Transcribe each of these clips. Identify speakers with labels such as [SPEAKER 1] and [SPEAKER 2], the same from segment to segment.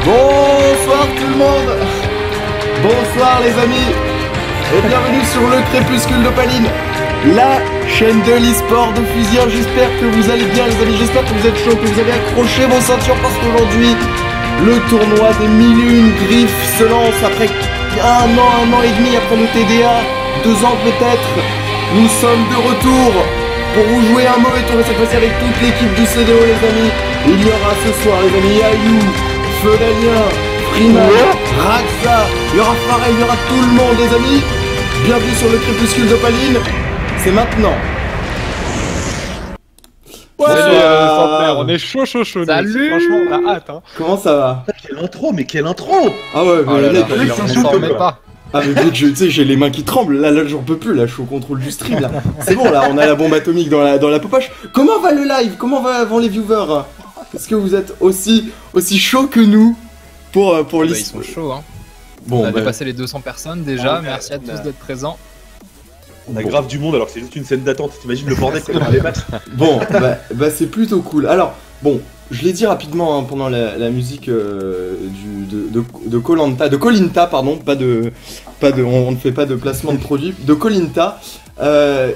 [SPEAKER 1] Bonsoir tout le monde. Bonsoir les amis. Et bienvenue sur le Crépuscule d'Opaline, la chaîne de l'e-sport de Fusion. J'espère que vous allez bien les amis, j'espère que vous êtes chauds, que vous avez accroché vos ceintures parce qu'aujourd'hui, le tournoi des 1001 griffes se lance après un an et demi après nos TDA, 2 ans peut-être. Nous sommes de retour pour vous jouer un mauvais tour et cette fois-ci avec toute l'équipe du CDO les amis. Il y aura ce soir les amis Ayou, Feudalien, Freeman, Raxa, il y aura Pharrell, il y aura tout le monde les amis. Bienvenue sur le Crépuscule d'Opaline, c'est maintenant.
[SPEAKER 2] Ouais, on est chaud.
[SPEAKER 3] Salut.
[SPEAKER 2] Franchement, on a hâte. Hein.
[SPEAKER 1] Comment ça va?
[SPEAKER 3] Quelle intro, mais quelle intro!
[SPEAKER 1] Ah ouais, mais
[SPEAKER 2] là,
[SPEAKER 1] mec,
[SPEAKER 2] on s'en remet pas.
[SPEAKER 1] ah mais mec, tu sais, j'ai les mains qui tremblent, là j'en peux plus, là je suis au contrôle du stream là. C'est bon là, on a la bombe atomique dans la popoche. Comment va le live? Comment vont les viewers? Est-ce que vous êtes aussi chaud que nous pour
[SPEAKER 4] Ils sont chauds hein.
[SPEAKER 1] Bon,
[SPEAKER 4] on a dépassé les 200 personnes déjà, merci à tous d'être présents.
[SPEAKER 3] On a grave du monde alors que c'est juste une scène d'attente, t'imagines le bordel qu'on va les battre.
[SPEAKER 1] Bon, bah c'est plutôt cool. Alors, bon, je l'ai dit rapidement hein, pendant la musique de Koh-Lanta, pardon, on ne fait pas de placement de produit, de Koh-Lanta.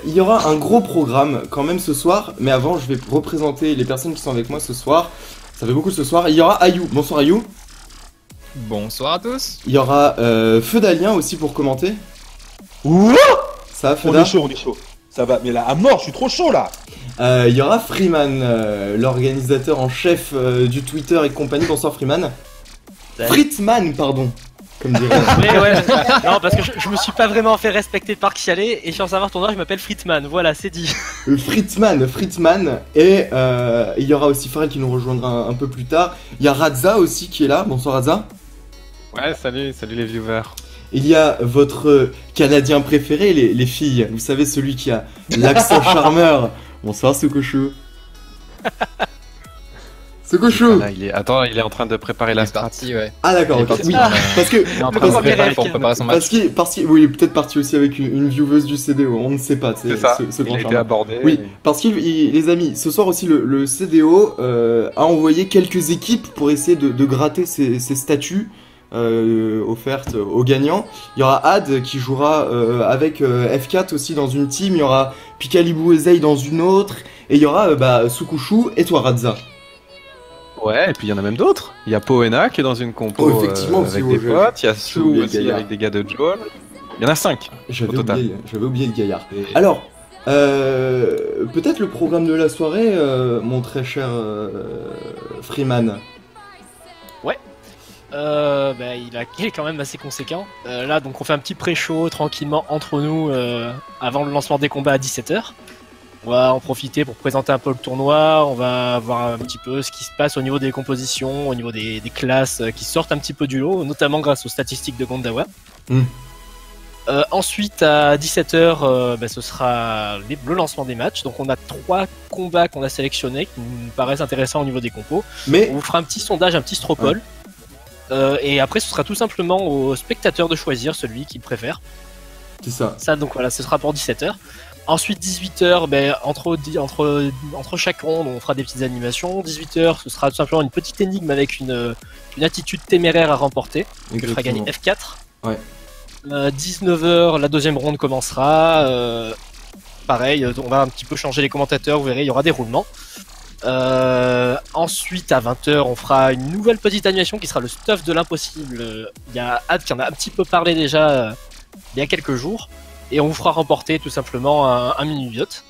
[SPEAKER 1] Il y aura un gros programme quand même ce soir, mais avant je vais représenter les personnes qui sont avec moi ce soir. Ça fait beaucoup ce soir. Il y aura Ayou. Bonsoir Ayou.
[SPEAKER 4] Bonsoir à tous.
[SPEAKER 1] Il y aura Feudalien aussi pour commenter.
[SPEAKER 3] Ouah,
[SPEAKER 1] Ça va Feuda?
[SPEAKER 3] on est chaud. Ça va, mais là à mort, je suis trop chaud là.
[SPEAKER 1] Il y aura Freeman, l'organisateur en chef du Twitter et compagnie. Bonsoir Freeman. Fritzman, pardon. Comme dirait.
[SPEAKER 5] Ouais. Non, parce que je me suis pas vraiment fait respecter par qui aller et sans savoir ton nom, je m'appelle Fritzman. Voilà, c'est dit.
[SPEAKER 1] Fritzman. Et il y aura aussi Pharrell qui nous rejoindra un peu plus tard. Il y a Radza aussi qui est là. Bonsoir Radza.
[SPEAKER 2] Ouais, salut les viewers.
[SPEAKER 1] Il y a votre Canadien préféré, les filles. Vous savez, celui qui a l'accent charmeur. Bonsoir Sokochou. Sokochou.
[SPEAKER 2] Attends, il est en train de préparer la strat.
[SPEAKER 4] Parti, ouais.
[SPEAKER 1] Ah d'accord, ok. Oui, parce que...
[SPEAKER 4] Il est en train de se préparer pour préparer son match.
[SPEAKER 1] Oui, peut-être parti aussi avec une vieweuse du CDO, on ne sait pas.
[SPEAKER 2] C'est ça,
[SPEAKER 1] ce
[SPEAKER 2] il
[SPEAKER 1] grand
[SPEAKER 2] a été
[SPEAKER 1] charmeur.
[SPEAKER 2] abordé.
[SPEAKER 1] Oui, parce que les amis, ce soir aussi le CDO a envoyé quelques équipes pour essayer de gratter ces statuts offertes aux gagnants. Il y aura Ad qui jouera avec F4 aussi dans une team, il y aura Picalibou et Zei dans une autre, et il y aura Soukouchou et toi Radza.
[SPEAKER 2] Ouais, et puis il y en a même d'autres. Il y a Poena qui est dans une compo
[SPEAKER 1] effectivement, aussi,
[SPEAKER 2] avec
[SPEAKER 1] ouais,
[SPEAKER 2] des potes, il y a
[SPEAKER 1] Sou
[SPEAKER 2] Sou
[SPEAKER 1] et
[SPEAKER 2] aussi
[SPEAKER 1] Gaillard.
[SPEAKER 2] avec des gars de Joel. Il y en a 5 au total.
[SPEAKER 1] J'avais oublié le gaillard. Alors, peut-être le programme de la soirée, mon très cher Freeman.
[SPEAKER 5] Il est quand même assez conséquent. Là, donc on fait un petit pré-show tranquillement entre nous avant le lancement des combats à 17h. On va en profiter pour présenter un peu le tournoi, on va voir un petit peu ce qui se passe au niveau des compositions, au niveau des classes qui sortent un petit peu du lot, notamment grâce aux statistiques de Gondawa. Ensuite, à 17h, ce sera le lancement des matchs. Donc on a 3 combats qu'on a sélectionnés qui nous paraissent intéressants au niveau des compos.
[SPEAKER 1] Mais
[SPEAKER 5] On vous fera un petit sondage, un petit straw poll. Et après, ce sera tout simplement aux spectateurs de choisir celui qu'ils préfèrent.
[SPEAKER 1] c'est ça.
[SPEAKER 5] Ça, donc voilà, ce sera pour 17h. Ensuite, 18h, entre chaque ronde, on fera des petites animations. 18h, ce sera tout simplement une petite énigme avec une attitude téméraire à remporter, que fera gagner F4.
[SPEAKER 1] Ouais.
[SPEAKER 5] 19h, la deuxième ronde commencera. pareil, on va un petit peu changer les commentateurs, vous verrez, il y aura des roulements. Ensuite, à 20h, on fera une nouvelle petite animation qui sera le stuff de l'impossible. Il y a Ad qui en a un petit peu parlé déjà il y a quelques jours. Et on vous fera remporter tout simplement un mini-biote.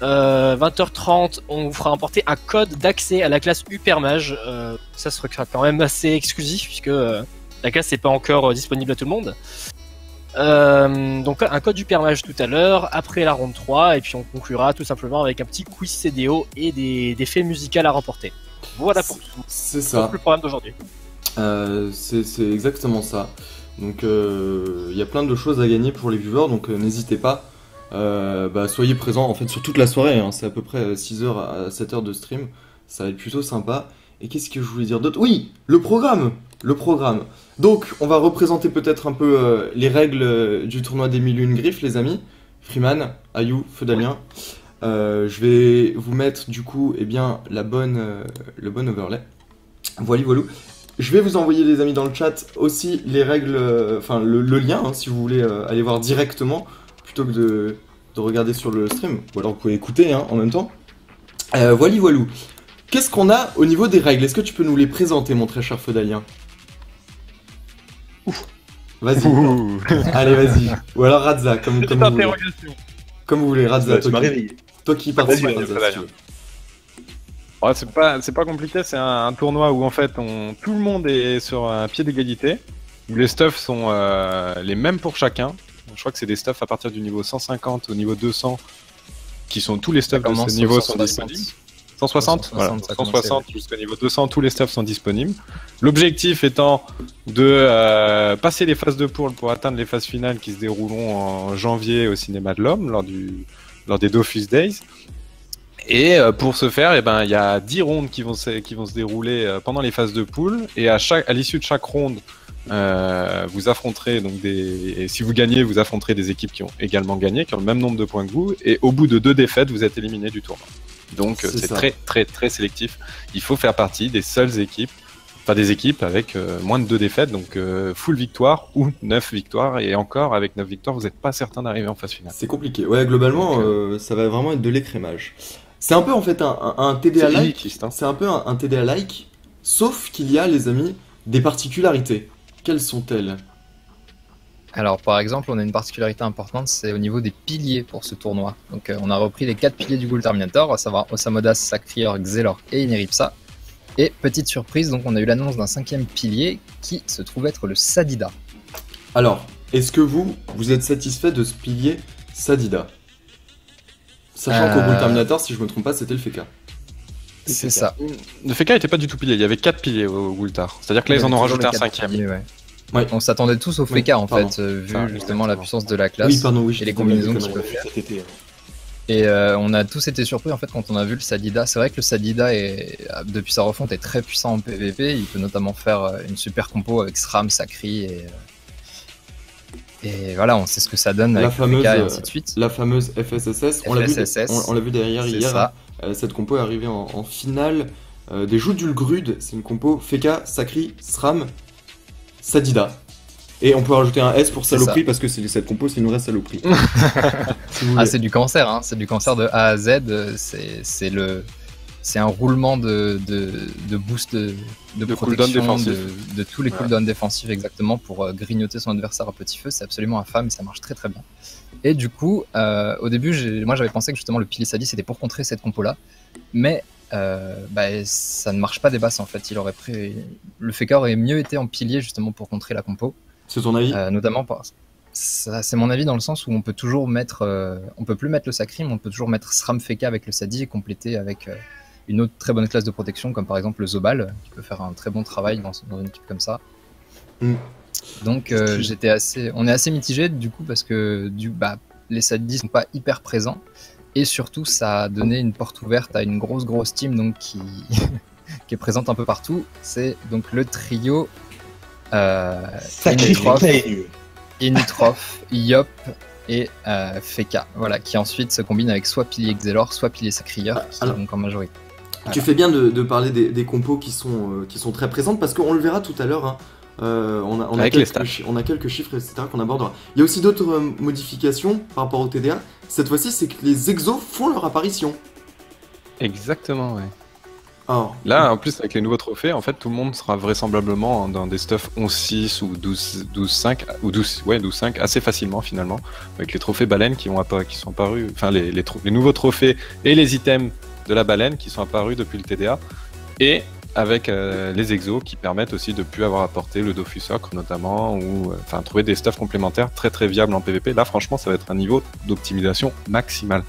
[SPEAKER 5] 20h30, on vous fera remporter un code d'accès à la classe Hypermage. Ça sera quand même assez exclusif puisque la classe n'est pas encore disponible à tout le monde. Donc un code Hypermage tout à l'heure, après la ronde 3, et puis on conclura tout simplement avec un petit quiz CDO et des faits musicales à remporter. Voilà pour tout.
[SPEAKER 1] C'est ça.
[SPEAKER 5] Le programme d'aujourd'hui.
[SPEAKER 1] C'est exactement ça. Donc il y a plein de choses à gagner pour les viewers, donc n'hésitez pas. Soyez présents en fait sur toute la soirée, hein. C'est à peu près 6h à 7h de stream, ça va être plutôt sympa. Et qu'est-ce que je voulais dire d'autre? Oui, le programme. Donc on va représenter peut-être un peu les règles du tournoi des 1001 griffes, les amis. Freeman, Ayou, Feudalien. Je vais vous mettre du coup le bon overlay. Voilà. Je vais vous envoyer, les amis, dans le chat aussi les règles, le lien, hein, si vous voulez aller voir directement, plutôt que de regarder sur le stream. Ou alors vous pouvez écouter en même temps. Voilà. Qu'est-ce qu'on a au niveau des règles? Est-ce que tu peux nous les présenter, mon très cher Feudalien? Vas-y. Allez, vas-y. Ou alors Radza, comme vous voulez. Comme vous voulez, Radza.
[SPEAKER 3] Tu m'as réveillé.
[SPEAKER 1] Toi qui participes, Radza, si tu veux.
[SPEAKER 2] Ouais, c'est pas compliqué, c'est un tournoi où en fait tout le monde est sur un pied d'égalité, où les stuffs sont les mêmes pour chacun. Je crois que c'est des stuffs à partir du niveau 150 au niveau 200, qui sont tous les stuffs de ce niveau sont disponibles. 160, voilà, 160 jusqu'au niveau 200, tous les stuffs sont disponibles. L'objectif étant de passer les phases de pool pour atteindre les phases finales qui se dérouleront en janvier au Cinéma de l'Homme lors des Dofus Days. Et pour ce faire, il y a 10 rondes qui vont se dérouler pendant les phases de pool, et à l'issue de chaque ronde, vous affronterez donc et si vous gagnez, vous affronterez des équipes qui ont également gagné, qui ont le même nombre de points que vous, et au bout de 2 défaites, vous êtes éliminé du tournoi. Donc c'est très très très sélectif. Il faut faire partie des seules équipes, des équipes avec moins de 2 défaites, donc full victoire ou 9 victoires, et encore avec 9 victoires, vous n'êtes pas certain d'arriver en phase finale.
[SPEAKER 1] C'est compliqué. Ouais, globalement, ça va vraiment être de l'écrémage. C'est un peu en fait un TDA-like, c'est un peu un TDA-like, sauf qu'il y a, les amis, des particularités. Quelles sont-elles?
[SPEAKER 4] Alors par exemple, on a une particularité importante, c'est au niveau des piliers pour ce tournoi. Donc on a repris les 4 piliers du Ghoul Terminator, à savoir Osamodas, Sacrior, Xelor et Ineripsa. Et petite surprise, donc on a eu l'annonce d'un 5e pilier qui se trouve être le Sadida.
[SPEAKER 1] Alors, est-ce que vous êtes satisfait de ce pilier Sadida? Sachant qu'au Ghoul Terminator, si je me trompe pas, c'était le Feka.
[SPEAKER 4] C'est ça.
[SPEAKER 2] Le Feka n'était pas du tout pilier, il y avait 4 piliers au Ghoultar. C'est-à-dire que là, ils en ont rajouté un 5e.
[SPEAKER 1] Ouais.
[SPEAKER 4] On s'attendait tous au Feka en fait, vu justement la puissance de la classe et les combinaisons qu'il peut faire. Et on a tous été surpris en fait quand on a vu le Sadida. C'est vrai que le Sadida, depuis sa refonte, est très puissant en PvP. Il peut notamment faire une super compo avec SRAM, Sacri et voilà, on sait ce que ça donne avec le Feka et ainsi de suite.
[SPEAKER 1] La fameuse FSSS, on l'a vu derrière hier. Cette compo est arrivée en finale des Joutes d'Ulgrud. C'est une compo Feka, Sacri, SRAM, Sadida. Et on peut rajouter un S pour saloperie parce que cette compo, c'est une vraie saloperie.
[SPEAKER 4] C'est du cancer, hein. C'est du cancer de A à Z. C'est un roulement de boost de protection de tous les cooldowns défensifs exactement pour grignoter son adversaire à petit feu. C'est absolument infâme et ça marche très très bien. Et du coup, au début, moi j'avais pensé que justement le pilier Sadi c'était pour contrer cette compo là, mais ça ne marche pas des basses en fait. Le Feka aurait mieux été en pilier justement pour contrer la compo.
[SPEAKER 1] C'est ton avis?
[SPEAKER 4] Notamment c'est mon avis dans le sens où on peut toujours mettre, on peut plus mettre le Sacri, mais on peut toujours mettre SRAM Feka avec le Sadi et compléter avec une autre très bonne classe de protection comme par exemple le Zobal qui peut faire un très bon travail dans une équipe comme ça. Donc on est assez mitigé du coup parce que les Sadis sont pas hyper présents et surtout ça a donné une porte ouverte à une grosse team donc qui est présente un peu partout. C'est donc le trio Inutrof, Yop et Feka, voilà, qui ensuite se combine avec soit pilier Xelor, soit pilier Sacrieur, qui sont donc en majorité.
[SPEAKER 1] Tu fais bien de parler des compos qui sont très présentes parce qu'on le verra tout à l'heure. On a
[SPEAKER 2] Avec les stats.
[SPEAKER 1] on a quelques chiffres, etc. qu'on abordera. Il y a aussi d'autres modifications par rapport au TDA. Cette fois-ci, c'est que les exos font leur apparition.
[SPEAKER 2] Exactement, ouais.
[SPEAKER 1] Alors,
[SPEAKER 2] Là, en plus, avec les nouveaux trophées, en fait, tout le monde sera vraisemblablement dans des stuffs 11-6 ou 12-5, ou 12-5 assez facilement finalement, avec les trophées baleines qui sont apparus, enfin les nouveaux trophées et les items de la baleine qui sont apparus depuis le TDA, et avec les exos qui permettent aussi de plus avoir apporté le Dofus Ocre notamment, ou enfin trouver des stuffs complémentaires très très viables en PvP. Là, franchement, ça va être un niveau d'optimisation maximal.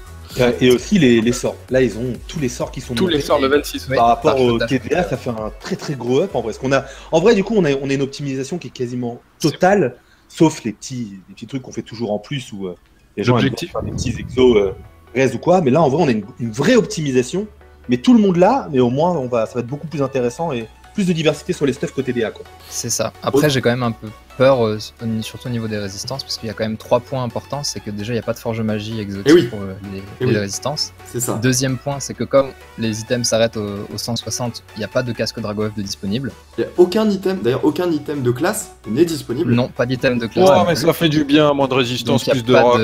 [SPEAKER 3] Et aussi les sorts. Là, ils ont tous les sorts qui sont
[SPEAKER 2] Tous les
[SPEAKER 3] montés.
[SPEAKER 2] sorts level 6.
[SPEAKER 4] Ouais.
[SPEAKER 3] Par rapport au
[SPEAKER 4] Parfait.
[SPEAKER 3] TDA, ça fait un très très gros up en vrai. Parce qu'on a, en vrai, du coup, on a une optimisation qui est quasiment totale, sauf les petits trucs qu'on fait toujours en plus où les gens aiment
[SPEAKER 2] L'objectif.
[SPEAKER 3] faire des petits exos res ou quoi. Mais là, en vrai, on a une vraie optimisation. Mais tout le monde là, mais au moins, ça va être beaucoup plus intéressant et plus de diversité sur les stuffs qu'au TDA, quoi.
[SPEAKER 4] C'est ça. Après, j'ai quand même un peu peur, surtout au niveau des résistances, parce qu'il y a quand même 3 points importants. C'est que déjà, il n'y a pas de forge magie exotique
[SPEAKER 1] Eh oui.
[SPEAKER 4] pour
[SPEAKER 1] Eh
[SPEAKER 4] les
[SPEAKER 1] oui.
[SPEAKER 4] résistances.
[SPEAKER 1] c'est ça.
[SPEAKER 4] Deuxième point, c'est que comme les items s'arrêtent au 160, il n'y a pas de casque Dragoef de disponible.
[SPEAKER 1] Il n'y a aucun item, d'ailleurs, aucun item de classe n'est disponible.
[SPEAKER 4] Non, pas d'item de classe.
[SPEAKER 2] Oh, mais ça fait du bien, moins de résistance,
[SPEAKER 4] Donc,
[SPEAKER 2] plus de rocks.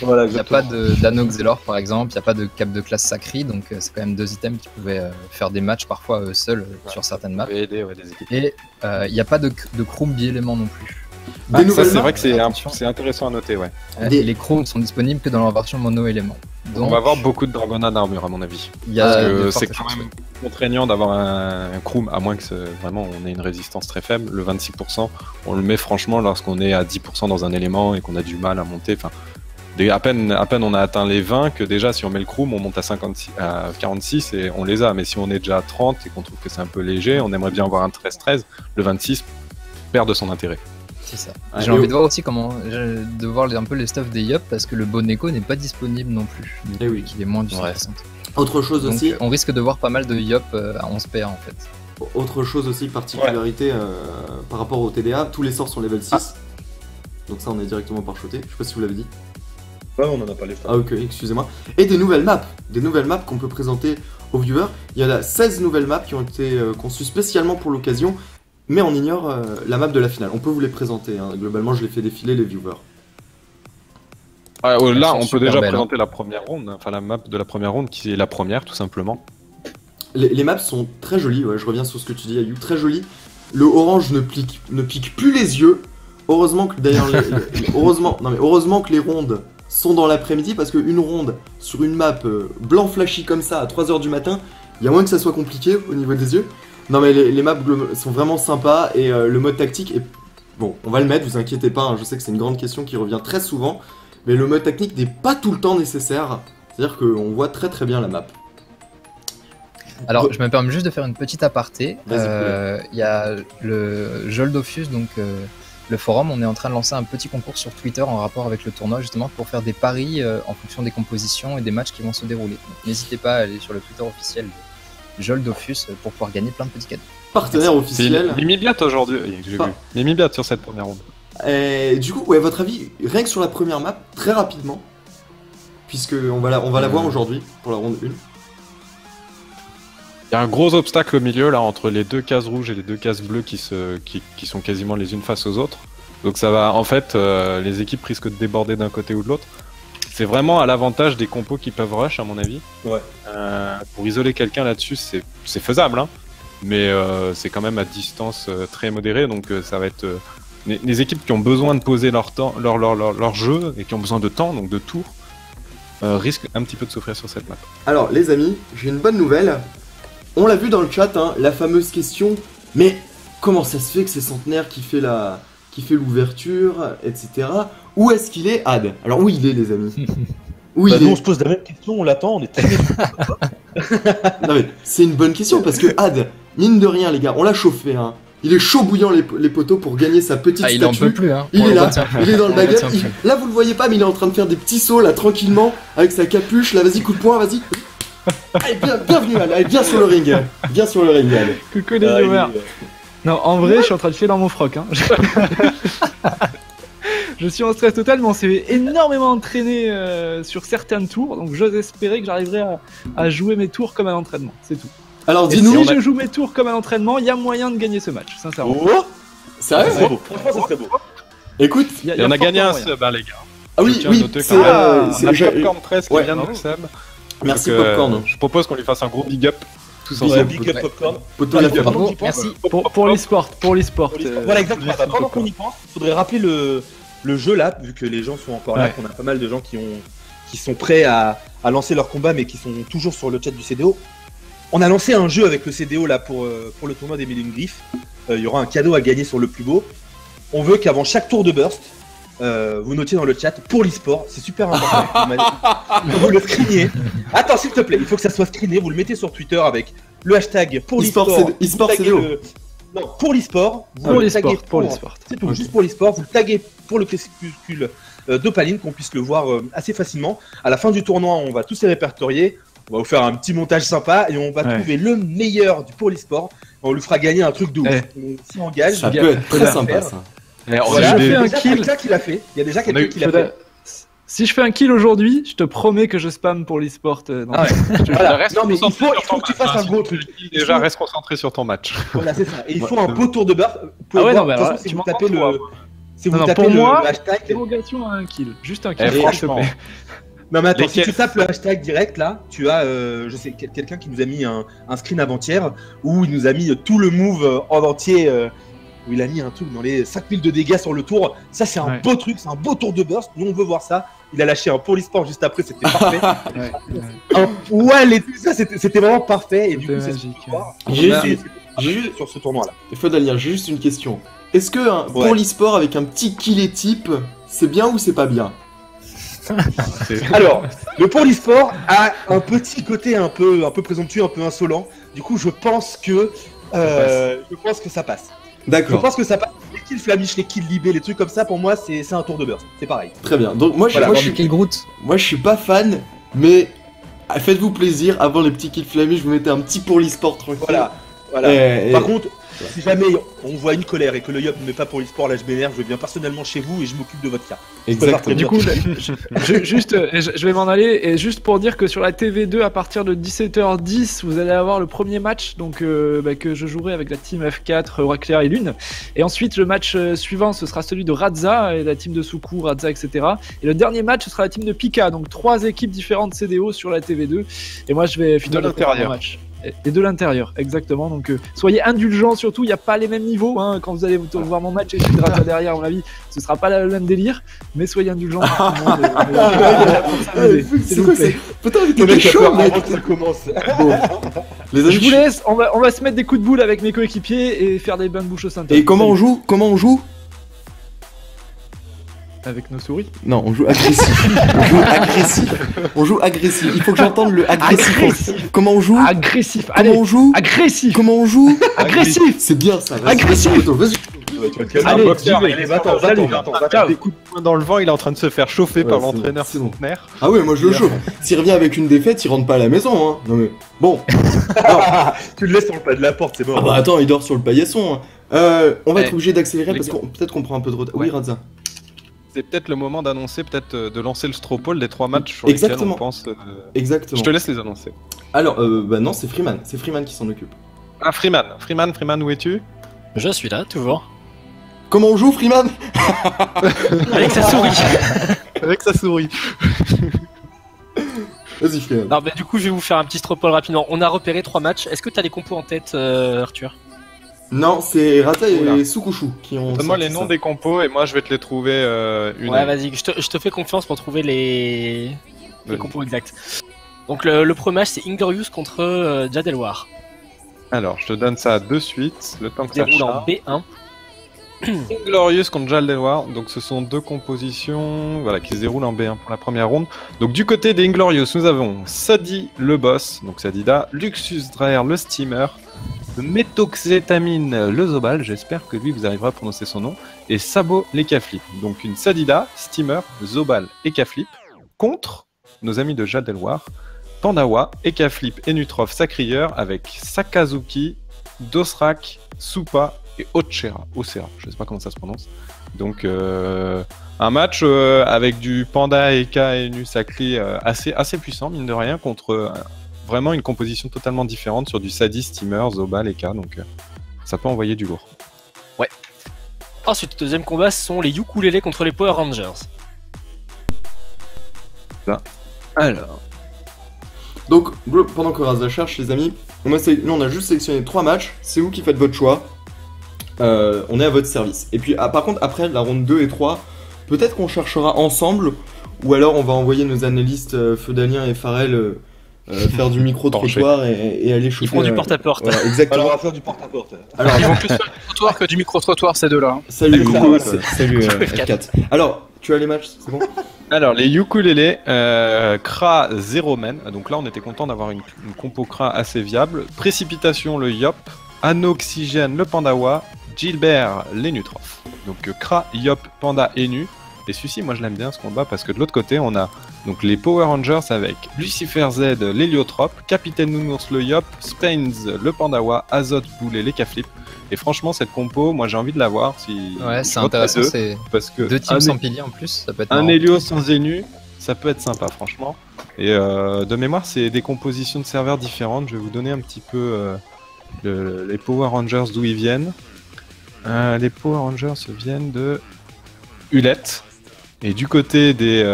[SPEAKER 3] Voilà,
[SPEAKER 4] Il n'y a pas d'Anoxelor par exemple, il n'y a pas de cap de classe Sacri, donc c'est quand même 2 items qui pouvaient faire des matchs parfois seuls sur certaines maps.
[SPEAKER 2] Ça peut aider, ouais, des équipes.
[SPEAKER 4] Et il n'y a pas de Chrome bi-élément non plus.
[SPEAKER 1] Des
[SPEAKER 2] Ça,
[SPEAKER 1] nouvelles
[SPEAKER 2] c'est
[SPEAKER 1] maps.
[SPEAKER 2] vrai que
[SPEAKER 4] Attention.
[SPEAKER 2] c'est intéressant à noter, ouais.
[SPEAKER 4] Les Chromes sont disponibles que dans leur version mono-élément.
[SPEAKER 2] On
[SPEAKER 4] Donc
[SPEAKER 2] va avoir beaucoup de Dragona d'armure, à mon avis.
[SPEAKER 4] il y a
[SPEAKER 2] Parce que
[SPEAKER 4] de
[SPEAKER 2] c'est
[SPEAKER 4] fortes
[SPEAKER 2] quand
[SPEAKER 4] chances,
[SPEAKER 2] même contraignant d'avoir un Chrome, à moins que vraiment on ait une résistance très faible. Le 26%, on le met franchement lorsqu'on est à 10% dans un élément et qu'on a du mal à monter. Enfin, à peine on a atteint les 20, que déjà si on met le Chrome, on monte à 46 et on les a. Mais si on est déjà à 30 et qu'on trouve que c'est un peu léger, on aimerait bien avoir un 13-13, le 26 perd de son intérêt.
[SPEAKER 4] c'est ça.
[SPEAKER 1] Ouais,
[SPEAKER 4] J'ai
[SPEAKER 1] et
[SPEAKER 4] envie
[SPEAKER 1] au-
[SPEAKER 4] de voir aussi de voir un peu les stuffs des Yop parce que le Boneco n'est pas disponible non plus.
[SPEAKER 1] Eh oui.
[SPEAKER 4] Il est moins du
[SPEAKER 2] Ouais.
[SPEAKER 4] 160.
[SPEAKER 1] Autre chose
[SPEAKER 4] Donc
[SPEAKER 1] aussi,
[SPEAKER 4] on risque de voir pas mal de Yop à 11 PA en fait.
[SPEAKER 1] particularité par rapport au TDA, tous les sorts sont level 6. Donc ça, on est directement par-shoté. Je sais pas si vous l'avez dit.
[SPEAKER 3] Ouais, on en a parlé.
[SPEAKER 1] Ah ok, excusez-moi. Et des nouvelles maps qu'on peut présenter aux viewers. Il y a 16 nouvelles maps qui ont été conçues spécialement pour l'occasion, mais on ignore la map de la finale. On peut vous les présenter, hein. Globalement je les fais défiler les viewers.
[SPEAKER 2] Là,
[SPEAKER 4] sont
[SPEAKER 2] on peut
[SPEAKER 4] super
[SPEAKER 2] déjà
[SPEAKER 4] belles,
[SPEAKER 2] présenter la première ronde, enfin la map de la première ronde qui est la première, tout simplement.
[SPEAKER 1] Les maps sont très jolies, ouais, je reviens sur ce que tu dis Ayu, très jolies. Le orange ne pique plus les yeux. Heureusement que d'ailleurs heureusement que les rondes sont dans l'après-midi, parce qu'une ronde sur une map blanc flashy comme ça à 3h du matin, il y a moins que ça soit compliqué au niveau des yeux. Non mais les maps sont vraiment sympas et le mode tactique est... Bon, on va le mettre, vous inquiétez pas, hein, je sais que c'est une grande question qui revient très souvent, mais le mode tactique n'est pas tout le temps nécessaire, c'est-à-dire qu'on voit très très bien la map.
[SPEAKER 4] Alors, je me permets juste de faire une petite aparté.
[SPEAKER 1] Vas-y,
[SPEAKER 4] Il y a le Joldofus, donc le forum, on est en train de lancer un petit concours sur Twitter en rapport avec le tournoi, justement, pour faire des paris en fonction des compositions et des matchs qui vont se dérouler. Donc, n'hésitez pas à aller sur le Twitter officiel de Joldofus pour pouvoir gagner plein de petits cadeaux.
[SPEAKER 1] Partenaire officiel.
[SPEAKER 2] C'est Mimibiat aujourd'hui, j'ai vu.
[SPEAKER 1] Pas-
[SPEAKER 2] Mimibiat sur cette première ronde.
[SPEAKER 1] Et du coup, ouais, votre avis, rien que sur la première map, très rapidement, puisque on va la voir aujourd'hui pour la ronde 1.
[SPEAKER 2] Il y a un gros obstacle au milieu là entre les deux cases rouges et les deux cases bleues qui sont quasiment les unes face aux autres. Donc ça va, en fait, les équipes risquent de déborder d'un côté ou de l'autre. C'est vraiment à l'avantage des compos qui peuvent rush à mon avis.
[SPEAKER 3] Ouais.
[SPEAKER 2] Pour isoler quelqu'un là-dessus, c'est faisable, hein. Mais c'est quand même à distance très modérée, donc ça va être les équipes qui ont besoin de poser leur temps, leur jeu et qui ont besoin de temps, donc de tours, risquent un petit peu de souffrir sur cette map.
[SPEAKER 1] Alors, les amis, j'ai une bonne nouvelle. On l'a vu dans le chat, hein, la fameuse question, mais comment ça se fait que c'est Centenaire qui fait l'ouverture, etc. Où est-ce qu'il est, Ad? Alors, où il est, les amis? Où
[SPEAKER 3] Bah,
[SPEAKER 1] il
[SPEAKER 3] nous,
[SPEAKER 1] est?
[SPEAKER 3] on se pose la même question, on l'attend, on est très...
[SPEAKER 1] Non mais c'est une bonne question parce que Ad, mine de rien les gars, on l'a chauffé hein. Il est chaud bouillant les poteaux pour gagner sa petite
[SPEAKER 4] Ah, il en
[SPEAKER 1] statue.
[SPEAKER 4] peut plus, hein.
[SPEAKER 1] Il
[SPEAKER 4] On
[SPEAKER 1] est
[SPEAKER 4] le
[SPEAKER 1] là,
[SPEAKER 4] retient plus.
[SPEAKER 1] il est dans le
[SPEAKER 4] On le
[SPEAKER 1] baguette.
[SPEAKER 4] retient plus.
[SPEAKER 1] Là vous le voyez pas mais il est en train de faire des petits sauts là tranquillement avec sa capuche. Là vas-y coup de poing, vas-y. Allez, bienvenue Ad, allez viens sur le ring. Viens sur le ring Ad.
[SPEAKER 6] Coucou les
[SPEAKER 3] Ah,
[SPEAKER 6] viewers.
[SPEAKER 3] il est-
[SPEAKER 6] Non, en vrai, je suis en train de filer dans mon froc. Hein. Je suis en stress total, mais on s'est énormément entraîné sur certains tours, donc j'ose espérer que j'arriverai à jouer mes tours comme un entraînement. C'est tout.
[SPEAKER 1] Alors
[SPEAKER 6] Et
[SPEAKER 1] dis-nous.
[SPEAKER 6] si je joue mes tours comme un entraînement, il y a moyen de gagner ce match, sincèrement.
[SPEAKER 3] Oh
[SPEAKER 1] Sérieux?
[SPEAKER 3] Ça serait beau. Franchement, ça serait beau.
[SPEAKER 1] Écoute,
[SPEAKER 2] Et on a gagné un sub, hein, les gars.
[SPEAKER 1] ah oui,
[SPEAKER 2] Je tiens à
[SPEAKER 1] oui,
[SPEAKER 2] noter
[SPEAKER 1] c'est.
[SPEAKER 2] quand même. On a
[SPEAKER 1] j'ai-
[SPEAKER 2] Popcorn 13 qui
[SPEAKER 1] Ouais.
[SPEAKER 2] vient de nous sub.
[SPEAKER 1] Merci
[SPEAKER 2] Donc,
[SPEAKER 1] Popcorn.
[SPEAKER 2] Je propose qu'on lui fasse un gros big up tous
[SPEAKER 1] Big
[SPEAKER 2] ensemble.
[SPEAKER 1] up.
[SPEAKER 3] Big up Popcorn.
[SPEAKER 1] Poto l'a fait.
[SPEAKER 3] Pendant
[SPEAKER 4] Bravo,
[SPEAKER 3] qu'on y pense,
[SPEAKER 4] merci.
[SPEAKER 6] Pour l'e-sport, pour l'e-sport.
[SPEAKER 3] Voilà, exactement. Bah, pendant qu'on y pense, il faudrait rappeler le jeu là, vu que les gens sont encore là,
[SPEAKER 6] Ouais.
[SPEAKER 3] qu'on a pas mal de gens qui sont prêts à lancer leur combat, mais qui sont toujours sur le chat du CDO. On a lancé un jeu avec le CDO là pour le tournoi des 1001 griffes. Il y aura un cadeau à gagner sur le plus beau. On veut qu'avant chaque tour de burst, vous notiez dans le chat pour l'e-sport, c'est super important. Vous le screeniez. Attends, s'il te plaît, il faut que ça soit screené. Vous le mettez sur Twitter avec le hashtag pour
[SPEAKER 1] E-sport,
[SPEAKER 3] l'e-sport.
[SPEAKER 1] c'est- e-sport,
[SPEAKER 3] Vous taguez
[SPEAKER 1] CDO.
[SPEAKER 3] Non, pour l'e-sport. Vous
[SPEAKER 6] Pour
[SPEAKER 3] le
[SPEAKER 6] l'e-sport,
[SPEAKER 3] taguez
[SPEAKER 6] pour l'e-sport.
[SPEAKER 3] C'est tout, juste pour l'e-sport. Vous le taguez pour le crépuscule d'Opaline, qu'on puisse le voir assez facilement. À la fin du tournoi, on va tous les répertorier. On va vous faire un petit montage sympa et on va
[SPEAKER 6] Ouais.
[SPEAKER 3] trouver le meilleur du pour l'e-sport. On lui fera gagner un truc de ouf. On s'y engage.
[SPEAKER 1] Ça
[SPEAKER 6] Gars,
[SPEAKER 1] peut être très
[SPEAKER 3] faudra
[SPEAKER 1] sympa
[SPEAKER 3] faire.
[SPEAKER 1] ça.
[SPEAKER 2] Et on
[SPEAKER 3] Voilà,
[SPEAKER 2] a
[SPEAKER 6] je
[SPEAKER 2] eu
[SPEAKER 6] fais
[SPEAKER 2] des-
[SPEAKER 6] un
[SPEAKER 3] déjà
[SPEAKER 6] kill.
[SPEAKER 3] quelqu'un qui l'a fait. Il y a déjà
[SPEAKER 2] On a
[SPEAKER 3] quelqu'un
[SPEAKER 2] eu-
[SPEAKER 3] qui l'a fait.
[SPEAKER 6] Si je fais un kill aujourd'hui, je te promets que je spam pour l'e-sport.
[SPEAKER 3] Ah ouais. Voilà.
[SPEAKER 2] Reste
[SPEAKER 3] Non mais il
[SPEAKER 2] concentré
[SPEAKER 3] faut
[SPEAKER 2] sur ton
[SPEAKER 3] que tu
[SPEAKER 2] match,
[SPEAKER 3] fasses
[SPEAKER 2] hein,
[SPEAKER 3] un
[SPEAKER 2] si
[SPEAKER 3] gros
[SPEAKER 2] tu
[SPEAKER 3] truc.
[SPEAKER 2] le dis déjà, reste concentré sur ton match.
[SPEAKER 3] Voilà, c'est ça. Et il faut
[SPEAKER 1] Ouais.
[SPEAKER 3] un beau tour de beurre.
[SPEAKER 6] Ah ouais, non, mais
[SPEAKER 3] de toute
[SPEAKER 6] alors,
[SPEAKER 3] façon, si
[SPEAKER 6] tu
[SPEAKER 3] vous
[SPEAKER 6] m'en
[SPEAKER 3] tapez
[SPEAKER 6] prends trois,
[SPEAKER 3] le,
[SPEAKER 6] moi.
[SPEAKER 3] si vous
[SPEAKER 6] Non,
[SPEAKER 3] tapez
[SPEAKER 6] pour moi,
[SPEAKER 3] le hashtag.
[SPEAKER 6] Dérogation à un kill. Juste un kill.
[SPEAKER 2] Eh,
[SPEAKER 6] s'il te
[SPEAKER 2] franchement.
[SPEAKER 6] plaît.
[SPEAKER 3] Non mais attends, si
[SPEAKER 2] Lesquels
[SPEAKER 3] tu tapes le hashtag direct là, tu as, je sais, quelqu'un qui nous a mis un screen avant-hier où il nous a mis tout le move en entier, où il a mis un truc dans les 5000 de dégâts sur le tour. Ça c'est un
[SPEAKER 6] Ouais.
[SPEAKER 3] beau truc, c'est un beau tour de burst. Nous on veut voir ça. Il a lâché un pour l'e-sport juste après, c'était parfait. Un poil et tout ça, c'était vraiment parfait. Et du coup,
[SPEAKER 6] C'était
[SPEAKER 3] c'est
[SPEAKER 6] magique.
[SPEAKER 3] ce soir.
[SPEAKER 1] J'ai
[SPEAKER 3] C'est-
[SPEAKER 1] juste-
[SPEAKER 3] c'est juste sur ce tournoi-là.
[SPEAKER 1] Fodalien, j'ai juste une question. Est-ce que pour
[SPEAKER 3] Ouais.
[SPEAKER 1] l'e-sport avec un petit kill et type, c'est bien ou c'est pas bien?
[SPEAKER 3] Alors, le pour l'e-sport a un petit côté un peu présomptueux, un peu insolent. Du coup, je pense que ça passe. Je
[SPEAKER 1] D'accord,
[SPEAKER 3] pense que ça passe. Les kills Flamish, les kills Libé, les trucs comme ça, pour moi, c'est un tour de burst. C'est pareil.
[SPEAKER 1] très bien. Donc moi,
[SPEAKER 3] Voilà,
[SPEAKER 1] je suis
[SPEAKER 4] Groot.
[SPEAKER 1] Moi, je suis pas fan, mais faites-vous plaisir. Avant les petits kills flamish, vous mettez un petit pour l'e-sport tranquille.
[SPEAKER 3] Voilà.
[SPEAKER 1] Et-
[SPEAKER 3] Par contre, si jamais on voit une colère et que le Yop ne met pas pour l'e-sport, là je m'énerve, je viens personnellement chez vous et je m'occupe de votre cas.
[SPEAKER 1] exactement.
[SPEAKER 6] Du coup, je vais m'en aller et juste pour dire que sur la TV2 à partir de 17h10 vous allez avoir le premier match donc que je jouerai avec la team F4 Roi Clair et Lune et ensuite le match suivant ce sera celui de Radza et la team de Suku, Radza etc et le dernier match ce sera la team de Pika donc 3 équipes différentes CDO sur la TV2 et moi je vais finir le premier match. Et de l'intérieur, exactement. Donc soyez indulgents surtout, il n'y a pas les mêmes niveaux. Hein, quand vous allez voir mon match et je Radza derrière, à mon avis, ce sera pas le même délire. Mais soyez indulgents pour tout le monde.
[SPEAKER 1] C'est quoi c'est Putain, mais
[SPEAKER 3] Le
[SPEAKER 1] t'es
[SPEAKER 3] mec a
[SPEAKER 1] chaud,
[SPEAKER 3] peur
[SPEAKER 1] mec.
[SPEAKER 3] avant que ça commence.
[SPEAKER 1] Bon. Les amis,
[SPEAKER 6] Je vous laisse, on va se mettre des coups de boule avec mes coéquipiers et faire des bains de bouche au sein de
[SPEAKER 1] Et comment on joue?
[SPEAKER 6] Avec nos souris.
[SPEAKER 1] Non, on joue agressif. On joue agressif. Il faut que j'entende le agressif. Comment on joue?
[SPEAKER 6] Agressif,
[SPEAKER 1] Comment
[SPEAKER 6] allez,
[SPEAKER 1] on joue?
[SPEAKER 6] agressif,
[SPEAKER 1] Comment on joue?
[SPEAKER 6] agressif.
[SPEAKER 1] C'est bien ça. Vas-y,
[SPEAKER 6] Agressif.
[SPEAKER 1] vas-y, vas-y.
[SPEAKER 6] Allez,
[SPEAKER 3] Allez, va-t'en,
[SPEAKER 6] Salut.
[SPEAKER 3] va-t'en.
[SPEAKER 2] Des coups de poing dans le vent, il est en train de se faire chauffer
[SPEAKER 1] Ouais,
[SPEAKER 2] par
[SPEAKER 1] c'est
[SPEAKER 2] l'entraîneur
[SPEAKER 1] bon, c'est bon.
[SPEAKER 2] centenaire.
[SPEAKER 1] Ah ouais, moi je le chauffe. S'il revient avec une défaite, il rentre pas à la maison. Hein. Non mais bon.
[SPEAKER 3] Tu le laisses sur le pas de la porte, c'est
[SPEAKER 1] Ah
[SPEAKER 3] mort.
[SPEAKER 1] bah attends, il dort sur le paillasson. Hein. On va être
[SPEAKER 2] Eh,
[SPEAKER 1] obligé d'accélérer
[SPEAKER 2] les
[SPEAKER 1] parce
[SPEAKER 2] gars.
[SPEAKER 1] qu'on peut-être qu'on prend un peu de retard. Oui,
[SPEAKER 2] Ouais.
[SPEAKER 1] Radza.
[SPEAKER 2] C'est peut-être le moment d'annoncer, de lancer le Stropole des 3 matchs sur
[SPEAKER 1] Exactement.
[SPEAKER 2] lesquels on pense.
[SPEAKER 1] Exactement.
[SPEAKER 2] Je te laisse les annoncer.
[SPEAKER 1] Alors, bah non, c'est Freeman. C'est Freeman qui s'en occupe.
[SPEAKER 2] Ah, Freeman, où es-tu?
[SPEAKER 5] Je suis là, toujours.
[SPEAKER 1] Comment on joue, Freeman?
[SPEAKER 5] Avec sa souris.
[SPEAKER 2] Avec sa souris.
[SPEAKER 1] Vas-y, Freeman.
[SPEAKER 5] Non, bah, du coup, je vais vous faire un petit stropole rapidement. On a repéré 3 matchs. Est-ce que t'as les compos en tête, Arthur?
[SPEAKER 1] Non, c'est Rata et
[SPEAKER 2] Oula.
[SPEAKER 1] Sukushu qui ont.
[SPEAKER 2] Donne-moi
[SPEAKER 1] sorti
[SPEAKER 2] les noms
[SPEAKER 1] ça.
[SPEAKER 2] des compos et moi je vais te les trouver une.
[SPEAKER 5] Ouais, vas-y, je te fais confiance pour trouver les
[SPEAKER 2] Vas-y.
[SPEAKER 5] compos exacts. Donc, le premier match, c'est Inglorious contre Jadelwar.
[SPEAKER 2] Alors, je te donne ça de suite, le temps que ça
[SPEAKER 5] Déroule en
[SPEAKER 2] charge.
[SPEAKER 5] B1.
[SPEAKER 2] Inglorious contre Jaldelwar, donc ce sont 2 compositions voilà, qui se déroulent en B1 pour la première ronde. Donc du côté des Inglorious, nous avons Sadi le boss, donc Sadida, Luxus Draer le steamer, Méthoxétamine le Zobal, j'espère que lui vous arriverez à prononcer son nom, et Sabo les Kaflip. Donc une Sadida, steamer, Zobal et Kaflip contre nos amis de Jaldelwar, Pandawa, Ekaflip et Nutrov Sacrieur avec Sakazuki, Dosrak, Supa et Ochera, je sais pas comment ça se prononce. Donc un match avec du Panda, Eka et Nusakri assez puissant mine de rien contre vraiment une composition totalement différente sur du Sadi, Steamer, Zobal, Eka, donc ça peut envoyer du lourd.
[SPEAKER 5] Ensuite, le deuxième combat, ce sont les ukulélés contre les Power Rangers.
[SPEAKER 2] Alors,
[SPEAKER 1] Donc, pendant que Raza cherche, les amis, nous on a juste sélectionné 3 matchs, c'est vous qui faites votre choix. On est à votre service. Et puis, par contre, après la ronde 2 et 3, peut-être qu'on cherchera ensemble, ou alors on va envoyer nos analystes Feudalien et Farrell faire du micro-trottoir et aller shooter.
[SPEAKER 5] Ils font du porte-à-porte.
[SPEAKER 1] Voilà,
[SPEAKER 3] Alors,
[SPEAKER 1] exactement.
[SPEAKER 3] on va faire du porte-à-porte.
[SPEAKER 1] Alors,
[SPEAKER 7] Ils vont plus faire du trottoir que du micro-trottoir, ces deux-là. hein.
[SPEAKER 1] salut,
[SPEAKER 3] Ça,
[SPEAKER 1] Hugo,
[SPEAKER 3] voilà.
[SPEAKER 1] salut F4. Alors, tu as les matchs, c'est bon?
[SPEAKER 2] Alors, les ukulélés, Kra, Zero Man. Donc là, on était content d'avoir une compo Kra assez viable. Précipitation, le Yop. Anoxygène, le Pandawa. Gilbert, les Nutrophes. Donc Kra, Yop, Panda et Nu. Et celui-ci, moi je l'aime bien ce combat parce que de l'autre côté, on a donc les Power Rangers avec Lucifer Z, l'Héliotrope, Capitaine Nounours, le Yop, Spains, le Pandawa, Azote, Boule et les Caflip. Et franchement, cette compo, moi j'ai envie de la voir.
[SPEAKER 4] Ouais, c'est intéressant, c'est
[SPEAKER 2] Parce que
[SPEAKER 4] 2 teams sans pilier en plus, ça peut être
[SPEAKER 2] un
[SPEAKER 4] marrant.
[SPEAKER 2] Hélio sans Zenu, ça peut être sympa, franchement. Et de mémoire, c'est des compositions de serveurs différentes. Je vais vous donner un petit peu les Power Rangers d'où ils viennent. Les Power Rangers viennent de Hulette. Et du côté des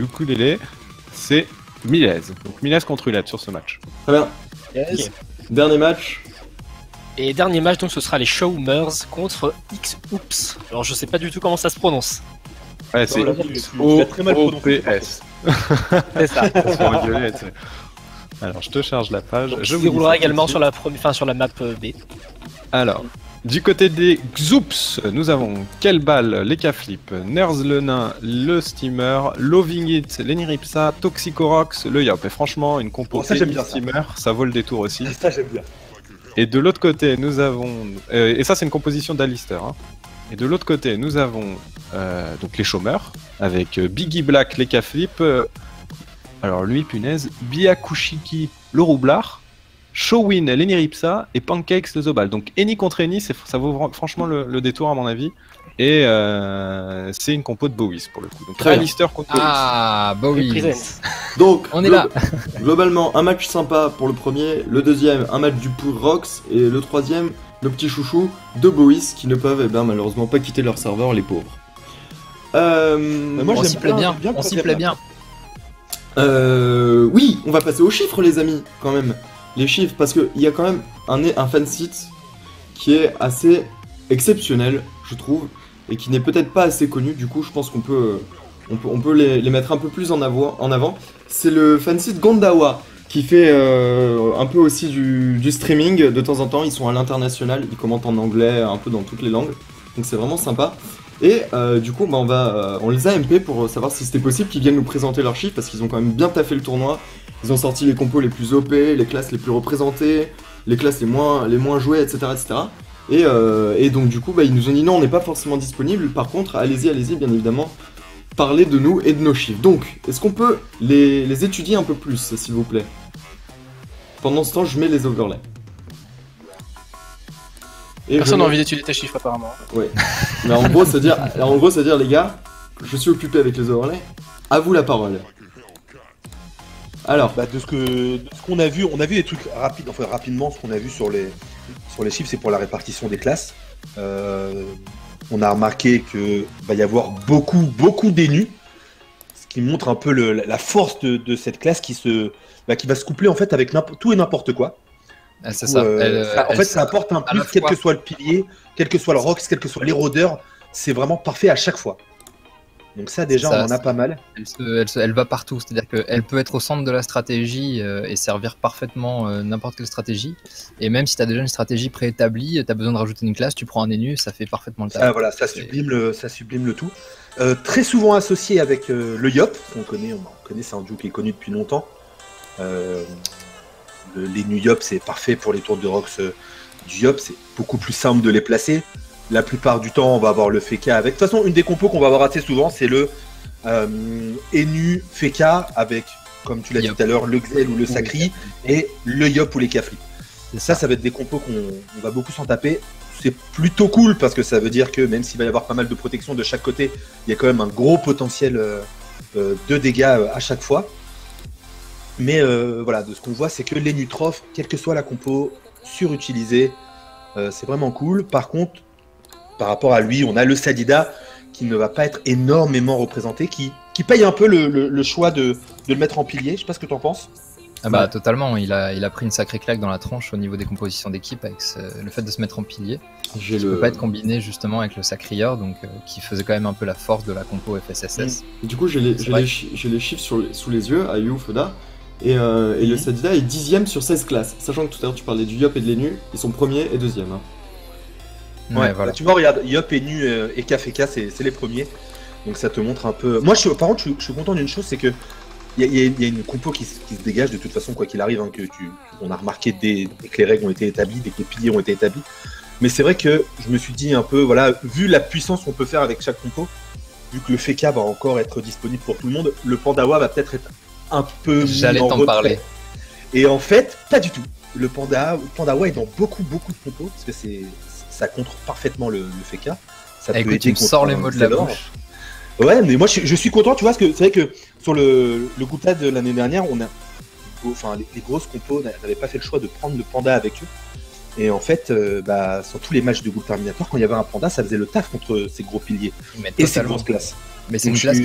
[SPEAKER 2] ukulélés, c'est Milez. Donc Milez contre Hulette sur ce match.
[SPEAKER 1] Très bien.
[SPEAKER 5] Ok.
[SPEAKER 1] Dernier match.
[SPEAKER 5] Et dernier match, donc ce sera les Showmers contre X-Oops. Alors je sais pas du tout comment ça se prononce.
[SPEAKER 2] Ouais, c'est
[SPEAKER 3] là, tu l'as très mal prononcé.
[SPEAKER 2] OPS.
[SPEAKER 5] C'est ça.
[SPEAKER 2] Ils sont engueulés, tu sais. Alors, je te charge la page.
[SPEAKER 5] Donc,
[SPEAKER 2] Je
[SPEAKER 5] je
[SPEAKER 2] vous
[SPEAKER 5] vous déroulera
[SPEAKER 2] dis ça
[SPEAKER 5] également
[SPEAKER 2] tout de
[SPEAKER 5] sur la, sur la map B.
[SPEAKER 2] Alors, du côté des Xoops, nous avons Kelbal, les Caflip, Nerz le Nain, le Steamer, Loving It, l'Eniripsa, Toxicorox, le Yop. Et franchement, une compo
[SPEAKER 3] Oh, ça, j'aime bien ça.
[SPEAKER 2] Steamer, ça vaut le détour aussi.
[SPEAKER 3] Ça, j'aime bien.
[SPEAKER 2] Et de l'autre côté, nous avons... et ça, c'est une composition d'Alistair. Hein. Et de l'autre côté, nous avons donc les chômeurs, avec Biggie Black, les Caflip, alors lui, punaise, Biakushiki, le Roublard, Showin, l'Eniripsa et Pancakes, le Zobal. Donc Eni contre Eni, ça vaut franchement le détour à mon avis. Et c'est une compo de Bowis pour le coup. Donc
[SPEAKER 1] Très bien.
[SPEAKER 2] Alistair contre Bowis.
[SPEAKER 4] Ah, bah oui.
[SPEAKER 5] Represent.
[SPEAKER 1] Donc,
[SPEAKER 4] On est là.
[SPEAKER 1] Globalement, un match sympa pour le premier, le deuxième, un match du pour Rox, et le troisième, nos petits chouchous de Bois qui ne peuvent malheureusement pas quitter leur serveur, les pauvres.
[SPEAKER 3] Moi,
[SPEAKER 4] On
[SPEAKER 3] j'aime
[SPEAKER 4] s'y plaît bien,
[SPEAKER 3] bien le
[SPEAKER 4] on s'y
[SPEAKER 3] troisième
[SPEAKER 4] plaît
[SPEAKER 3] match.
[SPEAKER 4] bien.
[SPEAKER 1] Oui, on va passer aux chiffres, les amis, quand même. Les chiffres, parce qu'il y a quand même un fansite qui est assez exceptionnel, je trouve, et qui n'est peut-être pas assez connu. Du coup, je pense qu'on peut les mettre un peu plus en avant. C'est le fansite Gondawa, qui fait un peu aussi du streaming de temps en temps. Ils sont à l'international, ils commentent en anglais, un peu dans toutes les langues. Donc c'est vraiment sympa. Et du coup, on les a MP pour savoir si c'était possible qu'ils viennent nous présenter leurs chiffres, parce qu'ils ont quand même bien taffé le tournoi. Ils ont sorti les compos les plus OP, les classes les plus représentées, les classes les moins jouées, etc. Et donc du coup, ils nous ont dit non, on n'est pas forcément disponible. Par contre, allez-y, bien évidemment, parlez de nous et de nos chiffres. Donc, est-ce qu'on peut les étudier un peu plus, s'il vous plaît? Pendant ce temps, je mets les overlays. Et
[SPEAKER 7] Personne
[SPEAKER 1] je
[SPEAKER 7] n'a
[SPEAKER 1] mets-
[SPEAKER 7] envie d'étudier tes chiffres apparemment.
[SPEAKER 1] Ouais. Mais en gros, c'est-à-dire, les gars, je suis occupé avec les overlays. À vous la parole. Alors,
[SPEAKER 3] Bah, de ce qu'on a vu, on a vu des trucs rapides, enfin rapidement, ce qu'on a vu sur les chiffres, c'est pour la répartition des classes. On a remarqué que va y avoir beaucoup d'énus, ce qui montre un peu la force de cette classe qui va se coupler en fait avec tout et n'importe quoi.
[SPEAKER 4] Ah, c'est
[SPEAKER 3] Où,
[SPEAKER 4] ça.
[SPEAKER 3] en fait, ça apporte un
[SPEAKER 4] à la
[SPEAKER 3] plus, quel
[SPEAKER 4] fois-
[SPEAKER 3] que soit le pilier, quel que soit le rox, quel que soit l'érodeur, c'est vraiment parfait à chaque fois. Donc ça déjà,
[SPEAKER 4] Ça,
[SPEAKER 3] on en a pas mal.
[SPEAKER 4] Elle va partout, c'est-à-dire qu'elle peut être au centre de la stratégie et servir parfaitement n'importe quelle stratégie. Et même si tu as déjà une stratégie préétablie, tu as besoin de rajouter une classe, tu prends un énu, ça fait parfaitement le taf.
[SPEAKER 3] Ah, voilà, ça sublime le tout. Très souvent associé avec le Yop, qu'on connaît, c'est un duo qui est connu depuis longtemps. Les New Yop, c'est parfait pour les tours de Rox du Yop, c'est beaucoup plus simple de les placer. La plupart du temps, on va avoir le Feka avec. De toute façon, une des compos qu'on va avoir assez souvent, c'est le Enu Feka avec, comme tu l'as dit
[SPEAKER 4] Yop.
[SPEAKER 3] tout à l'heure, le Xel ou le Sacri et le Yop ou les Kafli. Ça va être des compos qu'on va beaucoup s'en taper. C'est plutôt cool parce que ça veut dire que même s'il va y avoir pas mal de protection de chaque côté, il y a quand même un gros potentiel de dégâts à chaque fois. Mais voilà, de ce qu'on voit, c'est que les Nutrophes, quelle que soit la compo, surutilisée, c'est vraiment cool. Par contre, par rapport à lui, on a le Sadida qui ne va pas être énormément représenté, qui paye un peu le choix de le mettre en pilier. Je sais pas ce que tu en penses.
[SPEAKER 4] Ah bah totalement, il a pris une sacrée claque dans la tronche au niveau des compositions d'équipe avec le fait de se mettre en pilier. Qui peut pas être combiné justement avec le Sacrieur, donc qui faisait quand même un peu la force de la compo FSSS.
[SPEAKER 1] Du coup, j'ai les chiffres sous les yeux, Ayu, Foda, et le Sadida est 10ème sur 16 classes. Sachant que tout à l'heure tu parlais du Yop et de l'Enu, ils sont premier et deuxième. Hein.
[SPEAKER 3] Ouais, voilà. Tu vois, regarde, Yop, Enu et KFK, c'est les premiers. Donc ça te montre un peu. Moi, par contre, je suis content d'une chose, c'est que il y a une compo qui se dégage de toute façon, quoi qu'il arrive. Hein, on a remarqué dès que les règles ont été établies, dès que les piliers ont été établis. Mais c'est vrai que je me suis dit un peu, voilà, vu la puissance qu'on peut faire avec chaque compo, vu que le Feka va encore être disponible pour tout le monde, le Pandawa va peut-être être un peu.
[SPEAKER 4] J'allais t'en parler.
[SPEAKER 3] Et en fait, pas du tout. Le Pandawa est dans beaucoup de compos, parce que ça contre parfaitement le Feka. Ça
[SPEAKER 4] peut aider contre sort les mots de la bouche.
[SPEAKER 3] Ouais, mais moi je suis content, tu vois, parce que c'est vrai que sur le Gouta de l'année dernière, les grosses compos n'avaient pas fait le choix de prendre le Panda avec eux. Et en fait, sur tous les matchs de groupe terminatoire, quand il y avait un Panda, ça faisait le taf contre ces gros piliers et ces grosses classes.
[SPEAKER 4] Mais c'est une classe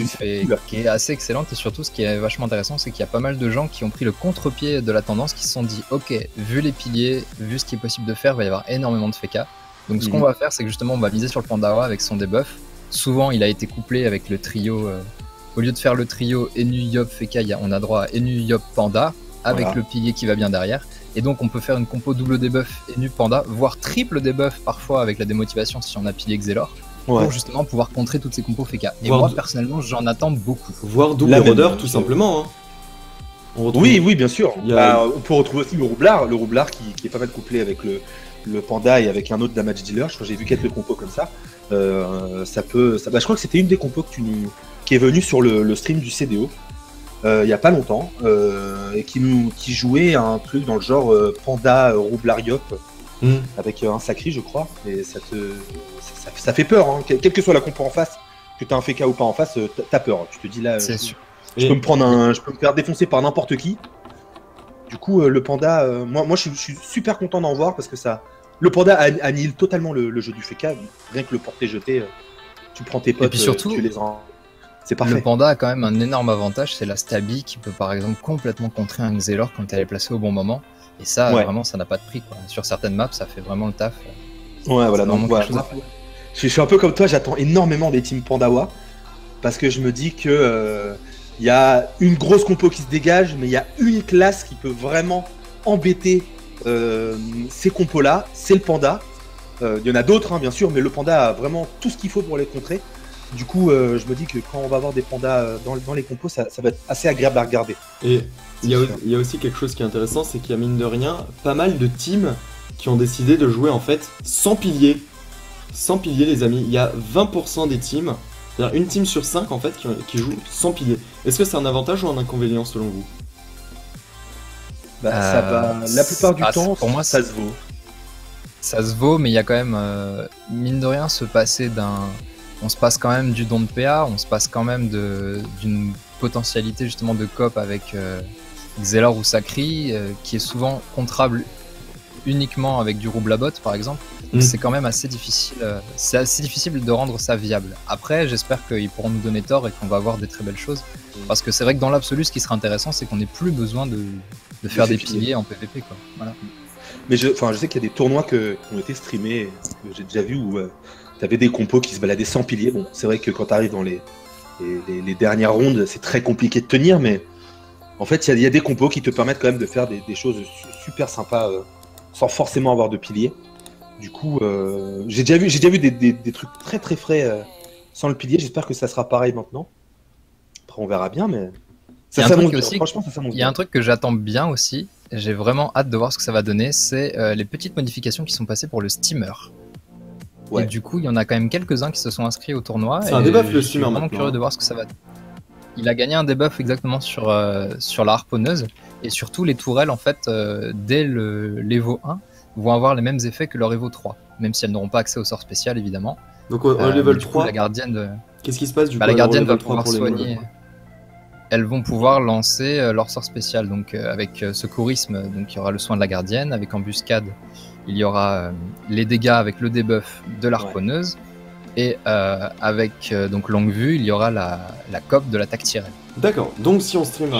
[SPEAKER 4] qui est assez excellente, et surtout ce qui est vachement intéressant, c'est qu'il y a pas mal de gens qui ont pris le contre-pied de la tendance, qui se sont dit ok, vu les piliers, vu ce qui est possible de faire, il va y avoir énormément de Feka. Donc ce qu'on va faire, c'est que justement on va miser sur le Pandawa avec son debuff. Souvent il a été couplé avec le trio, au lieu de faire le trio Enu, Yop, Feka, on a droit à Enu, Yop, Panda, avec le pilier qui va bien derrière. Et donc on peut faire une compo double debuff Enu, Panda, voire triple debuff parfois avec la démotivation si on a pilier Xelor. Pour justement pouvoir contrer toutes ces compos Feka. Et moi personnellement j'en attends beaucoup.
[SPEAKER 1] Voire double rôdeur tout simplement. Hein.
[SPEAKER 3] Oui, bien sûr. On peut retrouver aussi le Roublard qui est pas mal couplé avec le Panda et avec un autre damage dealer. Je crois que j'ai vu quelques compos comme ça. Je crois que c'était une des compos qui est venue sur le stream du CDO il y a pas longtemps et qui jouait un truc dans le genre Panda Roublard Yop avec un Sacri, je crois. Et ça fait peur, hein. Quelle que soit la compo en face, que t'as un Feka ou pas en face, t'as peur. Tu te dis là, je peux me faire défoncer par n'importe qui. Du coup, le Panda, moi je suis super content d'en voir parce que le Panda annihile totalement le jeu du Feka. Rien que le porter-jeter, tu prends tes potes,
[SPEAKER 4] et puis surtout,
[SPEAKER 3] tu les rends. C'est parfait.
[SPEAKER 4] Le Panda a quand même un énorme avantage, c'est la Stabi qui peut par exemple complètement contrer un Xelor quand elle est placée au bon moment. Et ça, vraiment, ça n'a pas de prix, quoi. Sur certaines maps, ça fait vraiment le taf.
[SPEAKER 3] Ouais, voilà. Donc, je suis un peu comme toi, j'attends énormément des teams Pandawa parce que je me dis que y a une grosse compo qui se dégage, mais il y a une classe qui peut vraiment embêter ces compos-là, c'est le Panda. Il y en a d'autres, hein, bien sûr, mais le Panda a vraiment tout ce qu'il faut pour les contrer. Du coup, je me dis que quand on va avoir des pandas dans les compos, ça va être assez agréable à regarder.
[SPEAKER 1] Et il y a aussi quelque chose qui est intéressant, c'est qu'il y a mine de rien pas mal de teams qui ont décidé de jouer en fait sans pilier. Sans pilier, les amis. Il y a 20% des teams, c'est-à-dire une team sur 5 en fait, qui joue sans pilier. Est-ce que c'est un avantage ou un inconvénient selon vous?
[SPEAKER 3] Ça va. La plupart du temps, pour moi, ça se vaut.
[SPEAKER 4] Ça se vaut, mais il y a quand même, mine de rien, on se passe quand même du don de PA, on se passe quand même d'une potentialité justement de cop avec Xelor ou Sacri, qui est souvent contrable uniquement avec du Roublabot par exemple. C'est quand même assez difficile, de rendre ça viable. Après, j'espère qu'ils pourront nous donner tort et qu'on va avoir des très belles choses. Parce que c'est vrai que dans l'absolu, ce qui sera intéressant, c'est qu'on n'ait plus besoin de faire des piliers en PvP, quoi. Voilà.
[SPEAKER 3] Mais je sais qu'il y a des tournois qui ont été streamés, que j'ai déjà vu, où t'avais des compos qui se baladaient sans piliers. Bon, c'est vrai que quand t'arrives dans les dernières rondes, c'est très compliqué de tenir, mais en fait, il y a des compos qui te permettent quand même de faire des choses super sympas sans forcément avoir de piliers. Du coup, j'ai déjà vu des trucs très très frais sans le pilier. J'espère que ça sera pareil maintenant. Après, on verra bien, mais ça s'annonce bien. Franchement, ça s'annonce bien.
[SPEAKER 4] Il y a un truc que j'attends bien aussi. J'ai vraiment hâte de voir ce que ça va donner. C'est les petites modifications qui sont passées pour le steamer. Ouais. Et du coup, il y en a quand même quelques-uns qui se sont inscrits au tournoi.
[SPEAKER 1] C'est un debuff le steamer.
[SPEAKER 4] Je suis vraiment curieux de voir ce que ça va donner. Il a gagné un debuff exactement sur la harponneuse. Et surtout, les tourelles, en fait, dès l'Evo 1, vont avoir les mêmes effets que leur Evo 3. Même si elles n'auront pas accès au sort spécial, évidemment.
[SPEAKER 1] Donc, au level 3,
[SPEAKER 4] la gardienne
[SPEAKER 1] qu'est-ce qui se passe du coup
[SPEAKER 4] la gardienne va pouvoir soigner. elles vont pouvoir lancer leur sort spécial. Donc avec secourisme, donc il y aura le soin de la gardienne. Avec embuscade, il y aura les dégâts avec le debuff de l'harponneuse. Et avec donc longue vue, il y aura la cope de l'attaque tirée.
[SPEAKER 1] D'accord, donc si on stream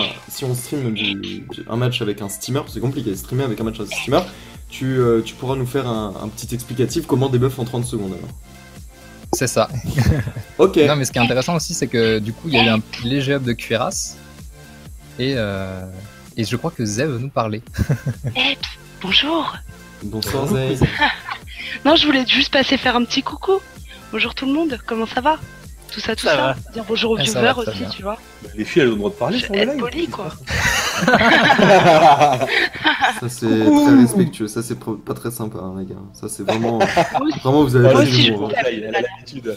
[SPEAKER 1] un match avec un steamer, c'est compliqué, streamer avec un match avec un steamer, tu pourras nous faire un petit explicatif comment débuff en 30 secondes alors.
[SPEAKER 4] C'est ça.
[SPEAKER 1] Ok.
[SPEAKER 4] Non, mais ce qui est intéressant aussi, c'est que du coup, il y a eu un léger up de cuirasse. Et je crois que Zé veut nous parler.
[SPEAKER 8] Eh, bonjour.
[SPEAKER 1] Bonsoir Zay.
[SPEAKER 8] Non, je voulais juste passer faire un petit coucou. Bonjour tout le monde, comment ça va? Tout ça.
[SPEAKER 5] va.
[SPEAKER 8] Dire bonjour aux
[SPEAKER 4] Ah, ça
[SPEAKER 8] viewers
[SPEAKER 4] va, très
[SPEAKER 8] aussi,
[SPEAKER 4] bien.
[SPEAKER 8] tu vois.
[SPEAKER 3] Les filles, elles ont le droit de parler sur le
[SPEAKER 8] Être
[SPEAKER 3] live.
[SPEAKER 8] poli, quoi.
[SPEAKER 1] Ça c'est très respectueux, ça c'est pas très sympa hein, les gars. Ça c'est vraiment... vraiment vous avez
[SPEAKER 8] Moi
[SPEAKER 1] pas
[SPEAKER 8] aussi, je
[SPEAKER 1] d'humour,
[SPEAKER 8] vous
[SPEAKER 1] hein.
[SPEAKER 8] aime.
[SPEAKER 3] Elle a l'habitude.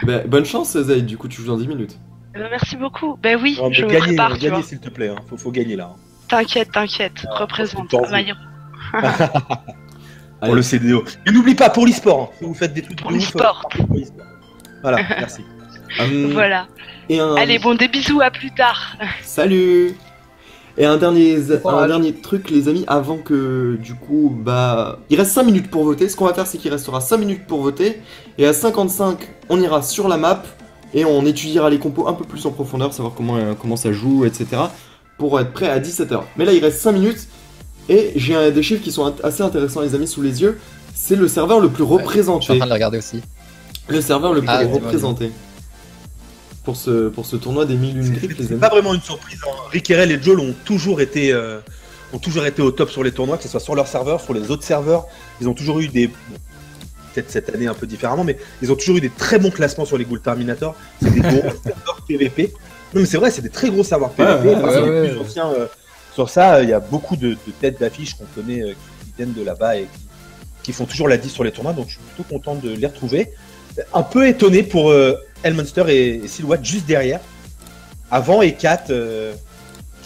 [SPEAKER 1] Bah, bonne chance Zay, du coup tu joues dans 10 minutes.
[SPEAKER 8] Merci beaucoup. Ben oui,
[SPEAKER 3] Non, mais
[SPEAKER 8] je me
[SPEAKER 3] gagner,
[SPEAKER 8] prépare, tu vois.
[SPEAKER 3] s'il te plaît. Hein. Faut gagner là. Hein.
[SPEAKER 8] T'inquiète, représente.
[SPEAKER 3] c'est
[SPEAKER 8] Maillot.
[SPEAKER 3] Pour le CDO. Et n'oublie pas, pour l'e-sport, hein, vous faites des trucs
[SPEAKER 8] Pour
[SPEAKER 3] de ouf,
[SPEAKER 8] l'e-sport.
[SPEAKER 3] pour l'e-sport. Voilà, merci.
[SPEAKER 8] Voilà.
[SPEAKER 1] Et
[SPEAKER 8] Allez, bon, des bisous, à plus tard.
[SPEAKER 1] Salut. Et un dernier
[SPEAKER 4] Courage.
[SPEAKER 1] truc les amis, avant que du coup, bah... Il reste 5 minutes pour voter, ce qu'on va faire c'est qu'il restera 5 minutes pour voter, et à 55, on ira sur la map, et on étudiera les compos un peu plus en profondeur, savoir comment ça joue, etc. Pour être prêt à 17h. Mais là il reste 5 minutes, et j'ai des chiffres qui sont assez intéressants les amis sous les yeux. C'est le serveur le plus
[SPEAKER 4] Je suis en
[SPEAKER 1] représenté.
[SPEAKER 4] train de les regarder aussi.
[SPEAKER 1] Le serveur le plus
[SPEAKER 4] Ah, dis-moi,
[SPEAKER 1] représenté. Pour ce tournoi des 1001 griffes les
[SPEAKER 3] C'est
[SPEAKER 1] amis.
[SPEAKER 3] pas vraiment une surprise. Hein. Rickerel et Joel ont toujours été au top sur les tournois, que ce soit sur leur serveur, sur les autres serveurs. Ils ont toujours eu des... bon, peut-être cette année un peu différemment, mais ils ont toujours eu des très bons classements sur les Ghoul Terminator. C'est des gros serveurs PVP. Non mais c'est vrai, c'est des très gros serveurs PVP.
[SPEAKER 1] Ouais,
[SPEAKER 3] Parmi
[SPEAKER 4] ouais,
[SPEAKER 3] les plus
[SPEAKER 4] ouais.
[SPEAKER 3] anciens, sur ça, il y a beaucoup de têtes d'affiches qu'on connaît qui viennent de là-bas et qui font toujours la 10 sur les tournois, donc je suis plutôt content de les retrouver. Un peu étonné pour Elmunster et Silhouette juste derrière. Avant E4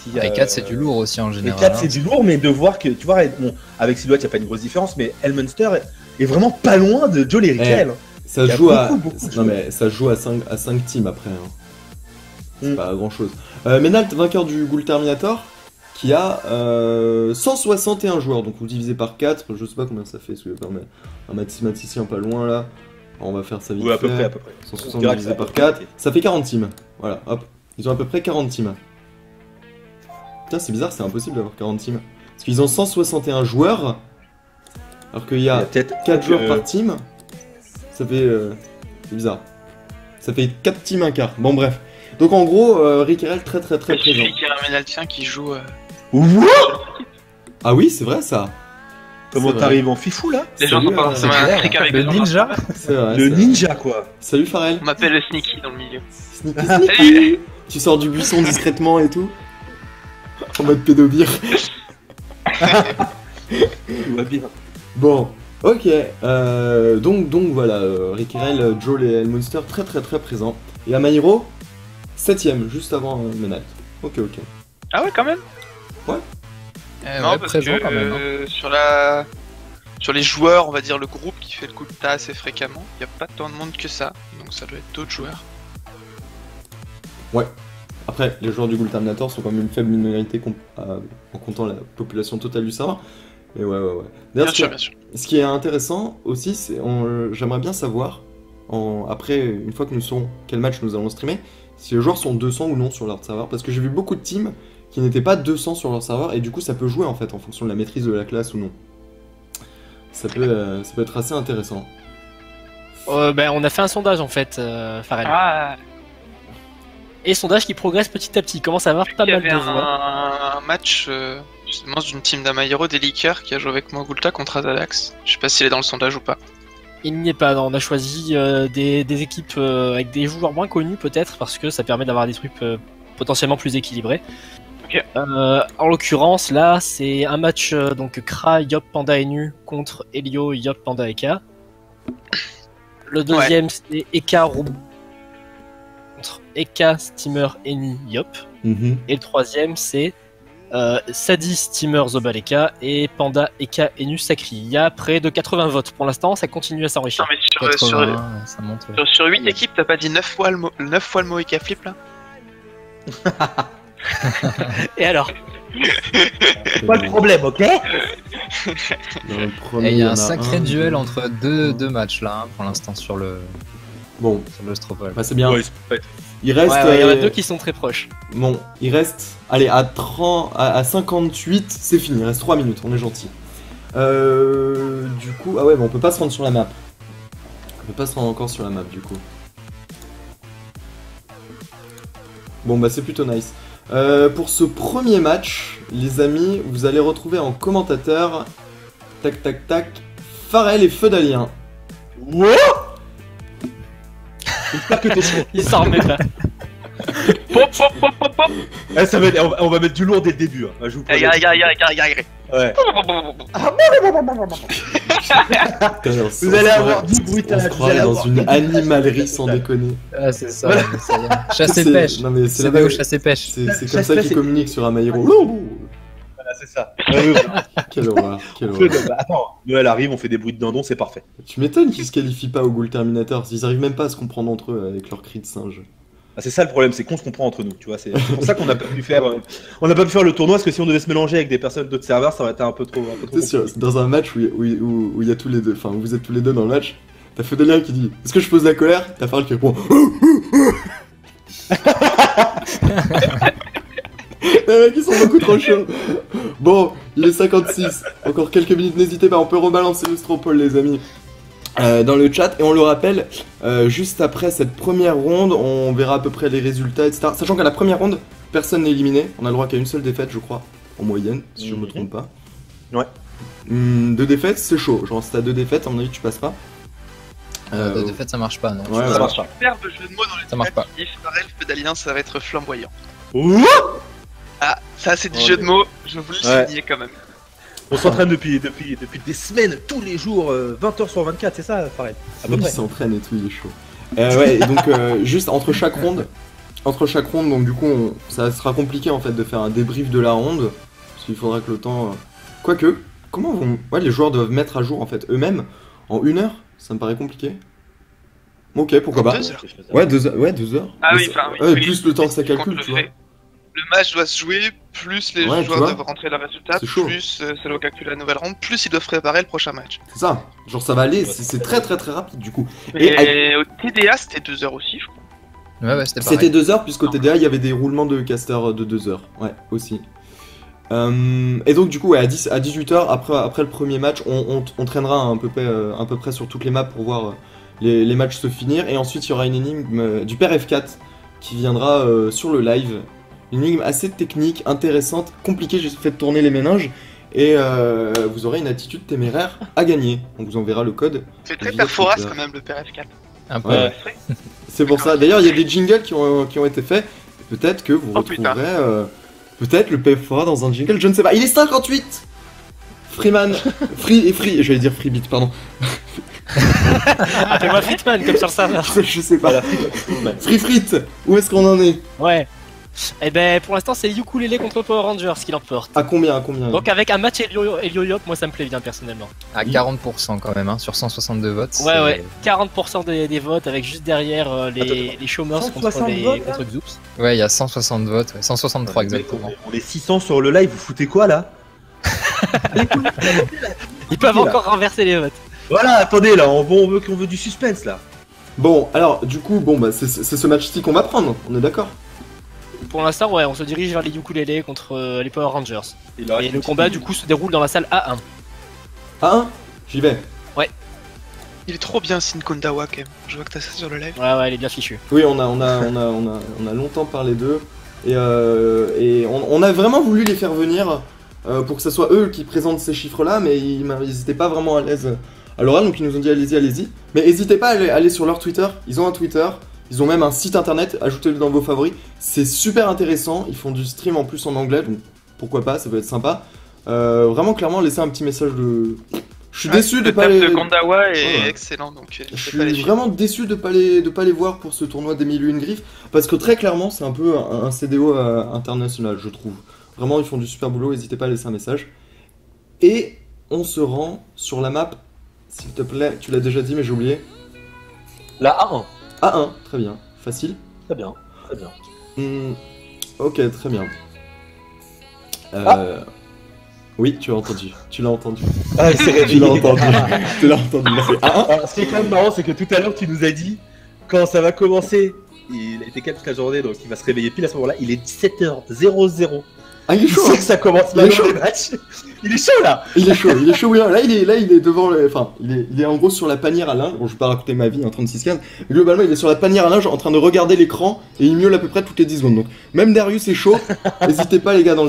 [SPEAKER 3] qui
[SPEAKER 4] Et 4, c'est du lourd aussi en général.
[SPEAKER 3] E4 c'est du lourd, mais de voir que, tu vois, bon, avec Silhouette il n'y a pas une grosse différence, mais Elmunster est vraiment pas loin de Joel et Rickerel.
[SPEAKER 1] Ça
[SPEAKER 3] Il y a
[SPEAKER 1] joue à...
[SPEAKER 3] beaucoup de
[SPEAKER 1] Non
[SPEAKER 3] joueurs.
[SPEAKER 1] mais ça joue à 5 teams après. Hein. C'est
[SPEAKER 3] Mm.
[SPEAKER 1] pas grand chose. Menalt, vainqueur du Ghoul Terminator, qui a 161 joueurs. Donc vous divisez par 4, je sais pas combien ça fait. Un mathématicien pas loin là. On va faire ça vite
[SPEAKER 3] Ouais, à peu
[SPEAKER 1] fait.
[SPEAKER 3] près, à peu près.
[SPEAKER 1] 160
[SPEAKER 3] On dira que
[SPEAKER 1] divisé
[SPEAKER 3] ça
[SPEAKER 1] par
[SPEAKER 3] a
[SPEAKER 1] 4,
[SPEAKER 3] été.
[SPEAKER 1] ça fait 40 teams. Voilà, hop. Ils ont à peu près 40 teams. Putain, c'est bizarre, c'est impossible d'avoir 40 teams. Parce qu'ils ont 161 joueurs, alors qu'il y
[SPEAKER 3] Il y
[SPEAKER 1] a
[SPEAKER 3] a peut-être
[SPEAKER 1] 4 joueurs par team. Ça fait... c'est bizarre. Ça fait 4 teams un quart. Bon, bref. Donc en gros, Rickerel très présent.
[SPEAKER 7] Il y a un Menaltien qui joue.
[SPEAKER 1] Ah oui, c'est vrai ça.
[SPEAKER 3] Comment
[SPEAKER 1] C'est vrai.
[SPEAKER 3] t'arrives en fifou là?
[SPEAKER 7] Les gens
[SPEAKER 1] Salut,
[SPEAKER 7] sont pas.
[SPEAKER 1] c'est
[SPEAKER 7] Ça m'a
[SPEAKER 4] clair.
[SPEAKER 7] intrigué avec
[SPEAKER 4] Le
[SPEAKER 7] les gens.
[SPEAKER 4] ninja.
[SPEAKER 1] C'est vrai.
[SPEAKER 3] Le
[SPEAKER 1] c'est vrai.
[SPEAKER 3] ninja quoi.
[SPEAKER 1] Salut Pharrell.
[SPEAKER 7] On m'appelle le Sneaky dans le milieu.
[SPEAKER 1] Sneaky, sneaky. Tu sors du buisson discrètement et tout. En mode pédobire.
[SPEAKER 3] Tout va bien.
[SPEAKER 1] Bon, ok. Donc voilà, Rickerel, Joel et Elmunster très présents. Et Amairo, 7ème, juste avant Menalt. Ok.
[SPEAKER 7] Ah ouais, quand même.
[SPEAKER 4] Ouais,
[SPEAKER 7] parce
[SPEAKER 4] présent
[SPEAKER 7] que
[SPEAKER 4] quand même. Hein.
[SPEAKER 7] sur les joueurs, on va dire le groupe qui fait le coup de tas assez fréquemment, il n'y a pas tant de monde que ça. Donc ça doit être d'autres joueurs.
[SPEAKER 1] Après, les joueurs du Ghoul Terminator sont quand même une faible minorité en comptant la population totale du serveur. Mais ouais. D'ailleurs,
[SPEAKER 7] Bien sûr.
[SPEAKER 1] ce qui est intéressant aussi, c'est j'aimerais bien savoir, après, une fois que nous saurons quel match nous allons streamer, si les joueurs sont 200 ou non sur leur serveur. Parce que j'ai vu beaucoup de teams qui n'étaient pas 200 sur leur serveur, et du coup ça peut jouer en fait en fonction de la maîtrise de la classe ou non. Ça peut être assez intéressant.
[SPEAKER 5] Ben, on a fait un sondage en fait, Pharrell.
[SPEAKER 7] Ah,
[SPEAKER 5] Et sondage qui progresse petit à petit. Il commence à avoir pas
[SPEAKER 7] il y
[SPEAKER 5] mal
[SPEAKER 7] avait
[SPEAKER 5] de voix.
[SPEAKER 7] un match justement d'une team d'Amairo, des Liqueurs, qui a joué avec moi Gulta contre Azalax. Je sais pas s'il est dans le sondage ou pas.
[SPEAKER 5] Il n'y est pas. Non, on a choisi des équipes avec des joueurs moins connus peut-être parce que ça permet d'avoir des trucs potentiellement plus équilibrés.
[SPEAKER 7] Ok.
[SPEAKER 5] En l'occurrence, là, c'est un match donc Kra, Yop, Panda Enu contre Elio, Yop, Panda, Eka. Le deuxième, c'est Eka, Robo contre Eka, Steamer, Eni, Yop.
[SPEAKER 1] Mhm.
[SPEAKER 5] Et le troisième, c'est Sadi, Steamer, Zobal, Eka et Panda, Eka, Enu, Sakri. Il y a près de 80 votes pour l'instant, ça continue à s'enrichir.
[SPEAKER 7] Non, mais sur
[SPEAKER 4] 80, ça monte. Ouais.
[SPEAKER 7] sur 8 équipes, t'as pas dit 9 fois le mot Eka Flip là?
[SPEAKER 5] Et alors?
[SPEAKER 3] Pas le problème, ok?
[SPEAKER 1] Dans le premier,
[SPEAKER 4] Et il y a
[SPEAKER 1] en
[SPEAKER 4] un sacré
[SPEAKER 1] un,
[SPEAKER 4] duel entre deux matchs là, hein, pour l'instant, sur le
[SPEAKER 1] Bon,
[SPEAKER 4] Stropole.
[SPEAKER 1] bah c'est bien.
[SPEAKER 3] Ouais,
[SPEAKER 1] Il reste.
[SPEAKER 5] Ouais, il y en a deux qui sont très proches.
[SPEAKER 1] Bon, il reste. Allez, à 58, c'est fini. Il reste 3 minutes, on est gentil. Du coup. Ah ouais, mais on peut pas se rendre sur la map. On peut pas se rendre encore sur la map, du coup. Bon, bah c'est plutôt nice. Pour ce premier match, les amis, vous allez retrouver en commentateur. Tac, tac, tac. Pharrell et Feudalien.
[SPEAKER 3] Wow! J'espère que t'es chaud.
[SPEAKER 5] Il s'en remet pas.
[SPEAKER 7] Pop, pop, pop, pop, pop.
[SPEAKER 3] Eh, on va mettre du lourd dès le début. Hein. Je vous promets. Ouais. Vous allez avoir du
[SPEAKER 1] On
[SPEAKER 3] bruitage.
[SPEAKER 1] se
[SPEAKER 3] Vous
[SPEAKER 1] croirait
[SPEAKER 3] allez
[SPEAKER 1] dans
[SPEAKER 3] avoir
[SPEAKER 1] une
[SPEAKER 3] du
[SPEAKER 1] animalerie sans déconner.
[SPEAKER 4] Ah, c'est ça,
[SPEAKER 3] Voilà.
[SPEAKER 4] mais ça y est. Chasse et
[SPEAKER 1] C'est-
[SPEAKER 4] pêche.
[SPEAKER 1] Non mais c'est la
[SPEAKER 4] CBO chasse et pêche.
[SPEAKER 1] C'est comme
[SPEAKER 3] Chasse
[SPEAKER 1] ça
[SPEAKER 3] pêche,
[SPEAKER 1] qu'ils
[SPEAKER 3] c'est-
[SPEAKER 1] communiquent sur Amairo.
[SPEAKER 3] Voilà, c'est ça. Ouais, ouais,
[SPEAKER 1] Quelle horreur, quelle
[SPEAKER 3] ouais.
[SPEAKER 1] horreur.
[SPEAKER 3] Bah, attends, Noël arrive, on fait des bruits de dindon, c'est parfait.
[SPEAKER 1] Tu m'étonnes qu'ils se qualifient pas au Ghoul Terminator, ils arrivent même pas à se comprendre entre eux avec leurs cris de singe.
[SPEAKER 3] Ah, c'est ça le problème, c'est qu'on se comprend entre nous, tu vois. C'est pour ça qu'on n'a pas pu faire, on n'a pas pu faire le tournoi, parce que si on devait se mélanger avec des personnes d'autres serveurs, ça aurait été un peu trop.
[SPEAKER 1] C'est sûr, c'est dans un match où il y a tous les deux, enfin où vous êtes tous les deux dans le match, t'as Feudalien qui dit est-ce que je pose la colère? T'as Pharrell qui répond les mecs ils sont beaucoup trop chauds. Bon, il est 56, encore quelques minutes, n'hésitez pas, on peut rebalancer le Stropole les amis. Dans le chat, et on le rappelle, juste après cette première ronde, on verra à peu près les résultats, etc. Sachant qu'à la première ronde, personne n'est éliminé, on a le droit qu'à une seule défaite, je crois, en moyenne, si je me trompe pas.
[SPEAKER 3] Ouais.
[SPEAKER 1] 2 défaites, c'est chaud, genre si t'as 2 défaites, à mon avis, tu passes pas.
[SPEAKER 4] De fait, ça marche pas, non.
[SPEAKER 1] Ouais,
[SPEAKER 3] Ça
[SPEAKER 1] ouais.
[SPEAKER 3] marche pas.
[SPEAKER 7] Superbe jeu de mots dans le
[SPEAKER 4] Ça marche
[SPEAKER 7] chat
[SPEAKER 4] pas.
[SPEAKER 7] qui dit Pharrell, Feudalien, ça va être flamboyant.
[SPEAKER 3] Ouh,
[SPEAKER 7] Ah, ça c'est du
[SPEAKER 3] Oh,
[SPEAKER 7] jeu de
[SPEAKER 3] mais-
[SPEAKER 7] mots, je vous le
[SPEAKER 3] Ouais.
[SPEAKER 7] souligne quand même.
[SPEAKER 3] on s'entraîne depuis des semaines, tous les jours, 20h sur 24, c'est ça, Pharrell? À peu
[SPEAKER 1] Il
[SPEAKER 3] près.
[SPEAKER 1] s'entraîne et tout, il est chaud. Ouais, et donc juste entre chaque ronde, donc du coup, ça sera compliqué en fait de faire un débrief de la ronde, parce qu'il faudra que le temps... Quoique, comment vont... Ouais, les joueurs doivent mettre à jour en fait eux-mêmes en 1 heure, ça me paraît compliqué. Ok, pourquoi pas.
[SPEAKER 7] 2 heures.
[SPEAKER 1] Ouais, 2 heures. Ouais, 2 heures.
[SPEAKER 7] Ah
[SPEAKER 1] Mais
[SPEAKER 7] oui,
[SPEAKER 1] ça-
[SPEAKER 7] enfin oui.
[SPEAKER 1] ouais,
[SPEAKER 7] oui.
[SPEAKER 1] plus le temps que ça
[SPEAKER 7] Quand
[SPEAKER 1] calcule,
[SPEAKER 7] le
[SPEAKER 1] tu vois.
[SPEAKER 7] fait. Le match doit se jouer, plus les
[SPEAKER 1] Ouais, tu
[SPEAKER 7] joueurs
[SPEAKER 1] vois.
[SPEAKER 7] doivent rentrer leurs résultats,
[SPEAKER 1] C'est chaud.
[SPEAKER 7] plus ça doit calculer la nouvelle ronde, plus ils doivent préparer le prochain match.
[SPEAKER 1] C'est ça. Genre ça va aller, c'est très très très rapide du coup.
[SPEAKER 7] Et au TDA c'était 2 heures aussi, je crois.
[SPEAKER 4] Ouais, c'était pareil.
[SPEAKER 1] C'était 2 heures, puisqu'au TDA il y avait des roulements de caster de 2 heures. Ouais, aussi. Et donc, du coup, ouais, à 18h, après le premier match, on traînera à peu près sur toutes les maps pour voir les matchs se finir. Et ensuite, il y aura une énigme du père F4 qui viendra sur le live. Une énigme assez technique, intéressante, compliquée. J'ai fait tourner les méninges. Et vous aurez une attitude téméraire à gagner. On vous enverra le code.
[SPEAKER 7] C'est très
[SPEAKER 1] Via
[SPEAKER 7] perforas
[SPEAKER 1] Twitter.
[SPEAKER 7] quand même le PRF4.
[SPEAKER 4] Un peu.
[SPEAKER 1] Ouais. C'est pour ça. D'ailleurs, il y a des jingles qui ont été faits. Peut-être que vous
[SPEAKER 7] Oh, putain.
[SPEAKER 1] retrouverez peut-être le PF4 dans un jingle, je ne sais pas. Il est 58 Freeman, Free, j'allais dire Freebeat, pardon.
[SPEAKER 5] Appelle-moi Fitman comme sur le serveur.
[SPEAKER 1] Je sais pas. Free Frit, où est-ce qu'on en est?
[SPEAKER 5] Ouais. Et ben pour l'instant c'est Ukulele contre Power Rangers qui l'emporte.
[SPEAKER 1] À combien
[SPEAKER 5] Donc avec un match Elio-Yop, moi ça me plaît bien personnellement.
[SPEAKER 4] À 40% quand même, hein, sur 162 votes.
[SPEAKER 5] Ouais ouais, 40% des votes avec juste derrière les chômeurs contre
[SPEAKER 3] 160 votes,
[SPEAKER 5] contre Xoops.
[SPEAKER 4] Ouais, il y a 160 votes, ouais, 163 exactement.
[SPEAKER 3] On est 600 sur le live, vous foutez quoi là?
[SPEAKER 5] Ils peuvent
[SPEAKER 3] Là.
[SPEAKER 5] encore renverser les votes.
[SPEAKER 3] Voilà, attendez là, on veut du suspense là.
[SPEAKER 1] Bon, alors, du coup, bah, c'est ce match-ci qu'on va prendre, on est d'accord?
[SPEAKER 5] Pour l'instant ouais, on se dirige vers les Ukulele contre les Power Rangers.
[SPEAKER 3] Et
[SPEAKER 5] Et le combat du coup se déroule dans la salle A1.
[SPEAKER 1] A1, j'y vais.
[SPEAKER 7] Il est trop bien Sinkondawa quand même. Je vois que t'as ça sur le live.
[SPEAKER 5] Ouais ouais, il est bien fichu.
[SPEAKER 1] Oui, on a longtemps parlé d'eux. Et on a vraiment voulu les faire venir pour que ce soit eux qui présentent ces chiffres-là, mais ils n'étaient pas vraiment à l'aise à l'oral, donc ils nous ont dit allez-y, allez-y. Mais n'hésitez pas à aller sur leur Twitter, ils ont un Twitter, ils ont même un site internet, ajoutez-le dans vos favoris. C'est super intéressant, ils font du stream en plus en anglais, donc pourquoi pas, ça peut être sympa. Vraiment, clairement, laissez un petit message de... Je suis déçu de
[SPEAKER 7] le
[SPEAKER 1] pas
[SPEAKER 7] taf
[SPEAKER 1] les...
[SPEAKER 7] de Gondawa est
[SPEAKER 1] Ouais.
[SPEAKER 7] excellent, donc
[SPEAKER 1] Je
[SPEAKER 7] n'hésitez pas à les
[SPEAKER 1] suis
[SPEAKER 7] suivre.
[SPEAKER 1] vraiment déçu de pas les voir pour ce tournoi des 1001 griffes, parce que très clairement c'est un peu un CDO international, je trouve. Vraiment ils font du super boulot, n'hésitez pas à laisser un message. Et on se rend sur la map, s'il te plaît, tu l'as déjà dit mais j'ai oublié.
[SPEAKER 3] La A1.
[SPEAKER 1] A1, très bien, facile.
[SPEAKER 3] Très bien, très bien.
[SPEAKER 1] Ok, très bien. Oui, tu l'as entendu. Tu l'as entendu.
[SPEAKER 3] Ah, c'est
[SPEAKER 1] Tu
[SPEAKER 3] réveillé.
[SPEAKER 1] l'as entendu. Tu l'as entendu. Il a fait 1-1.
[SPEAKER 3] Alors, ce qui est quand même marrant, c'est que tout à l'heure, tu nous as dit, quand ça va commencer, il a été calme toute la journée, donc il va se réveiller pile à ce moment-là. Il est 17h00.
[SPEAKER 1] Ah, il est
[SPEAKER 3] Il
[SPEAKER 1] chaud.
[SPEAKER 3] sait que ça commence
[SPEAKER 1] Il est
[SPEAKER 3] maintenant
[SPEAKER 1] chaud.
[SPEAKER 3] les matchs. Il est chaud là.
[SPEAKER 1] Il est chaud, oui. Là, il est devant le. Enfin, il est en gros sur la panière à linge. Bon, je vais pas raconter ma vie, 36-15. Mais globalement, il est sur la panière à linge en train de regarder l'écran et il miaule à peu près toutes les 10 secondes. Donc, même Darius est chaud. N'hésitez pas, les gars, dans le